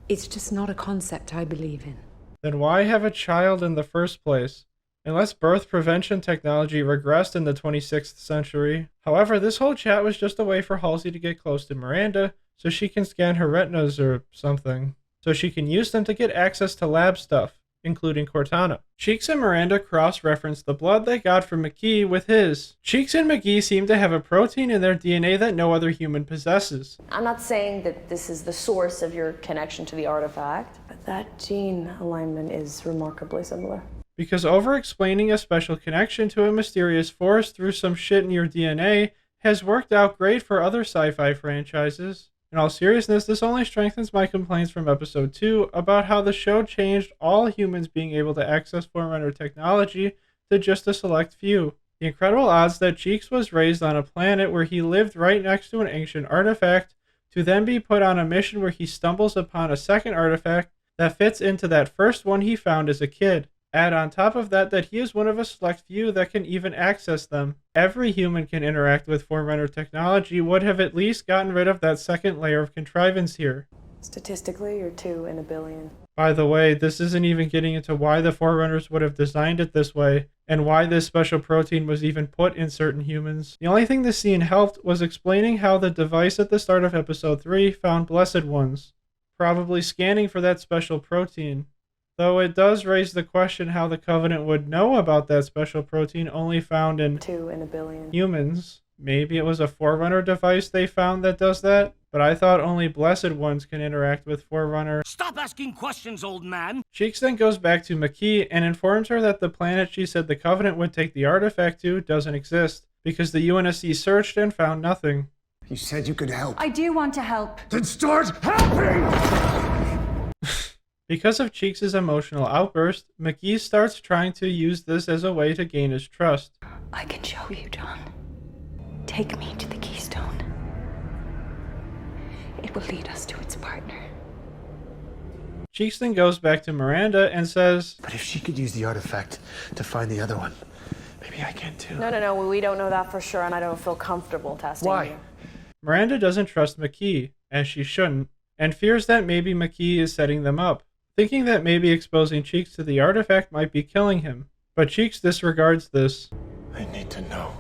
Speaker 4: just not a concept I believe in.
Speaker 1: Then why have a child in the first place? Unless birth prevention technology regressed in the 26th century. However, this whole chat was just a way for Halsey to get close to Miranda so she can scan her retinas or something. So she can use them to get access to lab stuff, including Cortana. Cheeks and Miranda cross-reference the blood they got from McGee with his. Cheeks and McGee seem to have a protein in their DNA that no other human possesses.
Speaker 20: I'm not saying that this is the source of your connection to the artifact, but that gene alignment is remarkably similar.
Speaker 1: Because over-explaining a special connection to a mysterious force through some shit in your DNA has worked out great for other sci-fi franchises. In all seriousness, this only strengthens my complaints from episode 2 about how the show changed all humans being able to access Forerunner technology to just a select few. The incredible odds that Cheeks was raised on a planet where he lived right next to an ancient artifact, to then be put on a mission where he stumbles upon a second artifact that fits into that first one he found as a kid. Add on top of that he is one of a select few that can even access them. Every human can interact with Forerunner technology would have at least gotten rid of that second layer of contrivance here.
Speaker 20: Statistically, you're 2 in a billion.
Speaker 1: By the way, this isn't even getting into why the Forerunners would have designed it this way, and why this special protein was even put in certain humans. The only thing this scene helped was explaining how the device at the start of episode 3 found Blessed Ones, probably scanning for that special protein. Though it does raise the question how the Covenant would know about that special protein only found in
Speaker 20: 2 in a billion
Speaker 1: humans. Maybe it was a Forerunner device they found that does that? But I thought only Blessed Ones can interact with Forerunner.
Speaker 2: Stop asking questions, old man!
Speaker 1: Cheeks then goes back to McKee and informs her that the planet she said the Covenant would take the artifact to doesn't exist, because the UNSC searched and found nothing.
Speaker 6: You said you could help.
Speaker 5: I do want to help.
Speaker 6: Then start helping!
Speaker 1: Because of Cheeks' emotional outburst, McGee starts trying to use this as a way to gain his trust.
Speaker 5: I can show you, John. Take me to the Keystone. It will lead us to its partner.
Speaker 1: Cheeks then goes back to Miranda and says,
Speaker 6: But if she could use the artifact to find the other one, maybe I can too.
Speaker 20: No, we don't know that for sure, and I don't feel comfortable testing
Speaker 6: Why?
Speaker 20: you.
Speaker 1: Miranda doesn't trust McKee, as she shouldn't, and fears that maybe McKee is setting them up, thinking that maybe exposing Cheeks to the artifact might be killing him. But Cheeks disregards this.
Speaker 6: I need to know.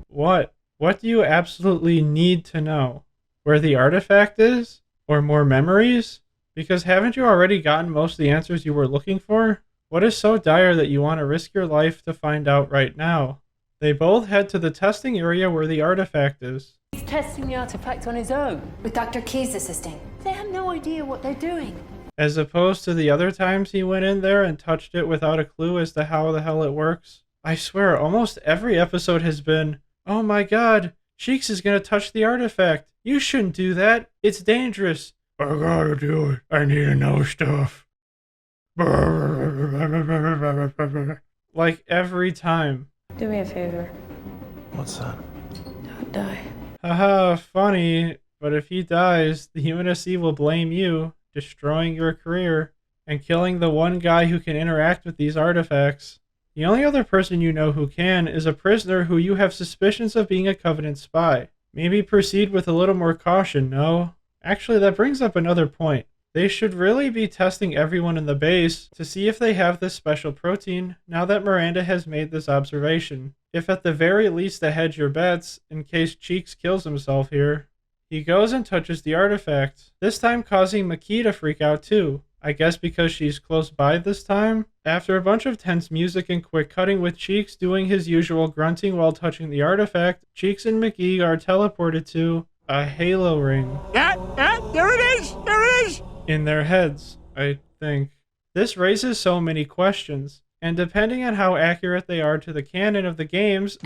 Speaker 1: What? What do you absolutely need to know? Where the artifact is? Or more memories? Because haven't you already gotten most of the answers you were looking for? What is so dire that you want to risk your life to find out right now? They both head to the testing area where the artifact is.
Speaker 18: He's testing the artifact on his own.
Speaker 5: With Dr. Keyes assisting.
Speaker 18: They have no idea what they're doing.
Speaker 1: As opposed to the other times he went in there and touched it without a clue as to how the hell it works. I swear, almost every episode has been, oh my god, Cheeks is gonna touch the artifact. You shouldn't do that. It's dangerous. I gotta do it. I need to know stuff. Like every time.
Speaker 20: Do me a favor.
Speaker 6: What's that?
Speaker 20: Don't die.
Speaker 1: Haha, funny. But if he dies, the UNSC will blame you, destroying your career, and killing the one guy who can interact with these artifacts. The only other person you know who can is a prisoner who you have suspicions of being a Covenant spy. Maybe proceed with a little more caution, no? Actually, that brings up another point. They should really be testing everyone in the base to see if they have this special protein now that Miranda has made this observation. If at the very least to hedge your bets, in case Cheeks kills himself here. He goes and touches the artifact, this time causing McKee to freak out too. I guess because she's close by this time? After a bunch of tense music and quick cutting with Cheeks doing his usual grunting while touching the artifact, Cheeks and McGee are teleported to a halo ring.
Speaker 2: There it is! There it is!
Speaker 1: In their heads, I think. This raises so many questions, and depending on how accurate they are to the canon of the games,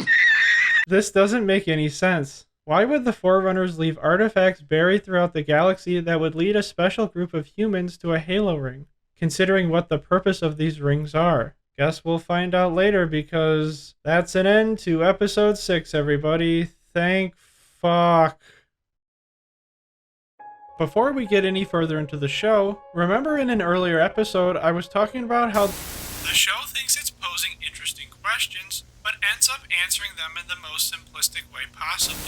Speaker 1: this doesn't make any sense. Why would the Forerunners leave artifacts buried throughout the galaxy that would lead a special group of humans to a halo ring, considering what the purpose of these rings are? Guess we'll find out later, because that's an end to episode 6, everybody. Thank fuck. Before we get any further into the show, remember in an earlier episode I was talking about how the show thinks it's posing interesting questions, but ends up answering them in the most simplistic way possible.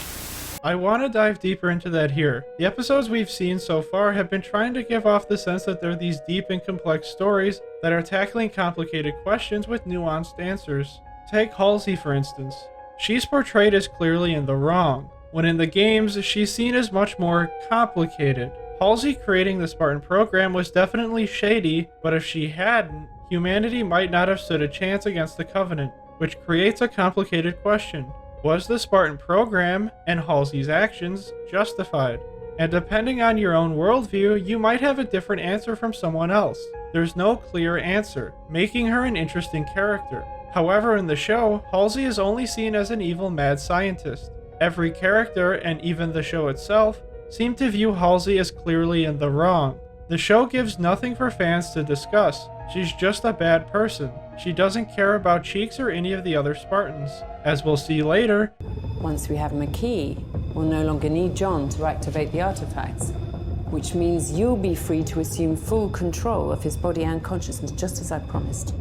Speaker 1: I want to dive deeper into that here. The episodes we've seen so far have been trying to give off the sense that they're these deep and complex stories that are tackling complicated questions with nuanced answers. Take Halsey for instance. She's portrayed as clearly in the wrong, when in the games she's seen as much more complicated. Halsey creating the Spartan program was definitely shady, but if she hadn't, humanity might not have stood a chance against the Covenant, which creates a complicated question. Was the Spartan program and Halsey's actions justified? And depending on your own worldview, you might have a different answer from someone else. There's no clear answer, making her an interesting character. However, in the show, Halsey is only seen as an evil mad scientist. Every character, and even the show itself, seem to view Halsey as clearly in the wrong. The show gives nothing for fans to discuss. She's just a bad person. She doesn't care about Cheeks or any of the other Spartans. As we'll see later,
Speaker 4: Once we have McKee, we'll no longer need John to activate the artifacts, which means you'll be free to assume full control of his body and consciousness, just as I promised.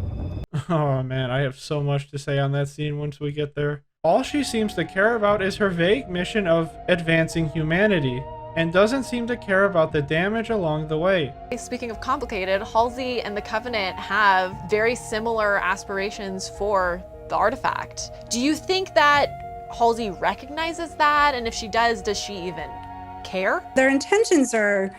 Speaker 1: oh man, I have so much to say on that scene once we get there. All she seems to care about is her vague mission of advancing humanity, and doesn't seem to care about the damage along the way.
Speaker 7: Speaking of complicated, Halsey and the Covenant have very similar aspirations for the artifact. Do you think that Halsey recognizes that? And if she does she even care?
Speaker 5: Their intentions are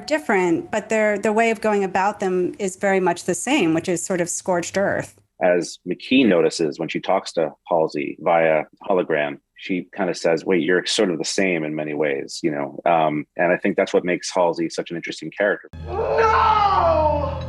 Speaker 5: different, but the way of going about them is very much the same, which is sort of scorched earth.
Speaker 13: As McKee notices when she talks to Halsey via hologram, she kind of says, wait, you're sort of the same in many ways, you know? And I think that's what makes Halsey such an interesting character.
Speaker 2: No!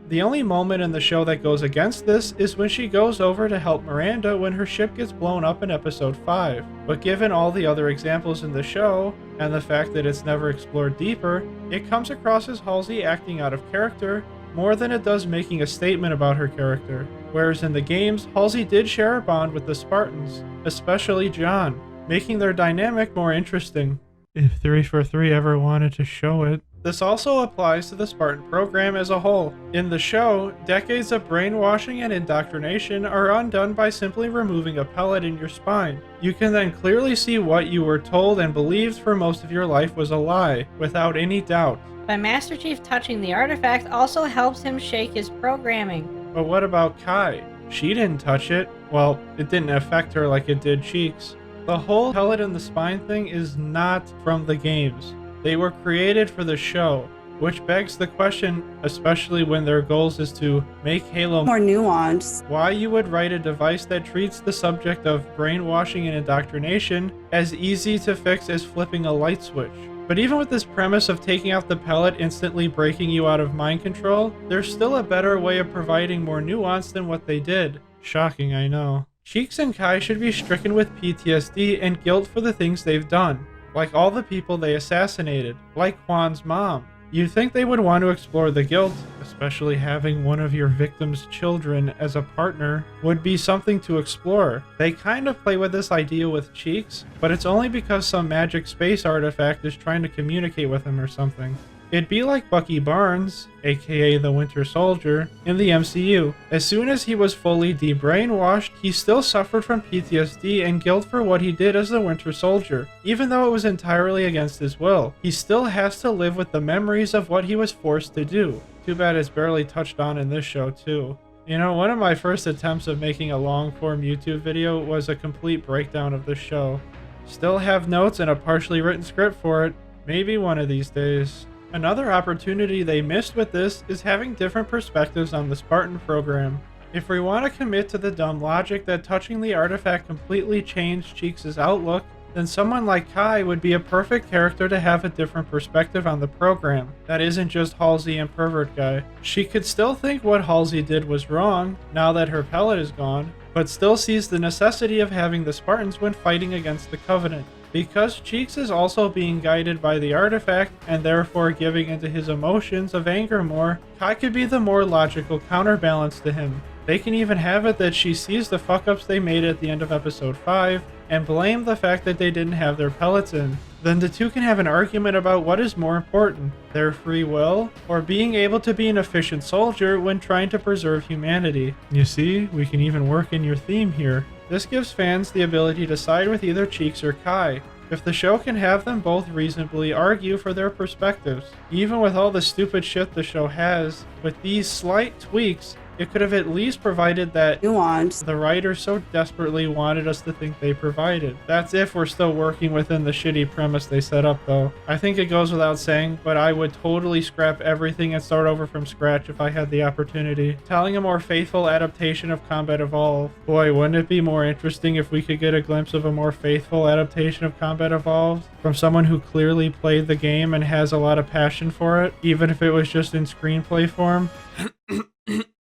Speaker 1: The only moment in the show that goes against this is when she goes over to help Miranda when her ship gets blown up in episode 5. But given all the other examples in the show, and the fact that it's never explored deeper, it comes across as Halsey acting out of character more than it does making a statement about her character. Whereas in the games, Halsey did share a bond with the Spartans, especially John, making their dynamic more interesting. If 343 ever wanted to show it. This also applies to the Spartan program as a whole. In the show, decades of brainwashing and indoctrination are undone by simply removing a pellet in your spine. You can then clearly see what you were told and believed for most of your life was a lie, without any doubt.
Speaker 25: But Master Chief touching the artifact also helps him shake his programming.
Speaker 1: But what about Kai? She didn't touch it. Well, it didn't affect her like it did Cheeks. The whole pellet in the spine thing is not from the games. They were created for the show, which begs the question, especially when their goals is to make Halo
Speaker 5: more nuanced,
Speaker 1: why you would write a device that treats the subject of brainwashing and indoctrination as easy to fix as flipping a light switch. But even with this premise of taking out the pellet instantly breaking you out of mind control, there's still a better way of providing more nuance than what they did. Shocking, I know. Cheeks and Kai should be stricken with PTSD and guilt for the things they've done, like all the people they assassinated, like Juan's mom. You'd think they would want to explore the guilt, especially having one of your victim's children as a partner would be something to explore. They kind of play with this idea with Cheeks, but it's only because some magic space artifact is trying to communicate with him or something. It'd be like Bucky Barnes, aka the Winter Soldier, in the MCU. As soon as he was fully de-brainwashed, he still suffered from PTSD and guilt for what he did as the Winter Soldier. Even though it was entirely against his will, he still has to live with the memories of what he was forced to do. Too bad it's barely touched on in this show too. You know, one of my first attempts of making a long-form YouTube video was a complete breakdown of the show. Still have notes and a partially written script for it. Maybe one of these days. Another opportunity they missed with this is having different perspectives on the Spartan program. If we want to commit to the dumb logic that touching the artifact completely changed Cheeks' outlook, then someone like Kai would be a perfect character to have a different perspective on the program. That isn't just Halsey and Pervert Guy. She could still think what Halsey did was wrong, now that her pellet is gone, but still sees the necessity of having the Spartans when fighting against the Covenant. Because Cheeks is also being guided by the artifact and therefore giving into his emotions of anger more, Kai could be the more logical counterbalance to him. They can even have it that she sees the fuck-ups they made at the end of episode 5 and blame the fact that they didn't have their pellets in. Then the two can have an argument about what is more important, their free will, or being able to be an efficient soldier when trying to preserve humanity. You see, we can even work in your theme here. This gives fans the ability to side with either Cheeks or Kai, if the show can have them both reasonably argue for their perspectives. Even with all the stupid shit the show has, with these slight tweaks, it could have at least provided that nuance the writers so desperately wanted us to think they provided. That's if we're still working within the shitty premise they set up though. I think it goes without saying, but I would totally scrap everything and start over from scratch if I had the opportunity. Telling a more faithful adaptation of Combat Evolved. Boy, wouldn't it be more interesting if we could get a glimpse of a more faithful adaptation of Combat Evolved from someone who clearly played the game and has a lot of passion for it, even if it was just in screenplay form.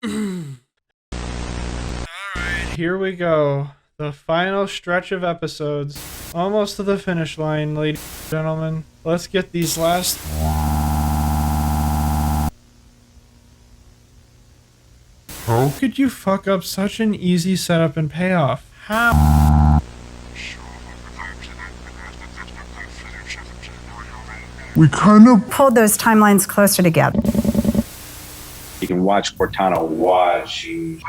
Speaker 1: Alright, here we go. The final stretch of episodes. Almost to the finish line, ladies and gentlemen. Let's get these last... How could you fuck up such an easy setup and payoff? How?
Speaker 5: We kind of pulled those timelines closer together.
Speaker 13: You can watch Cortana watching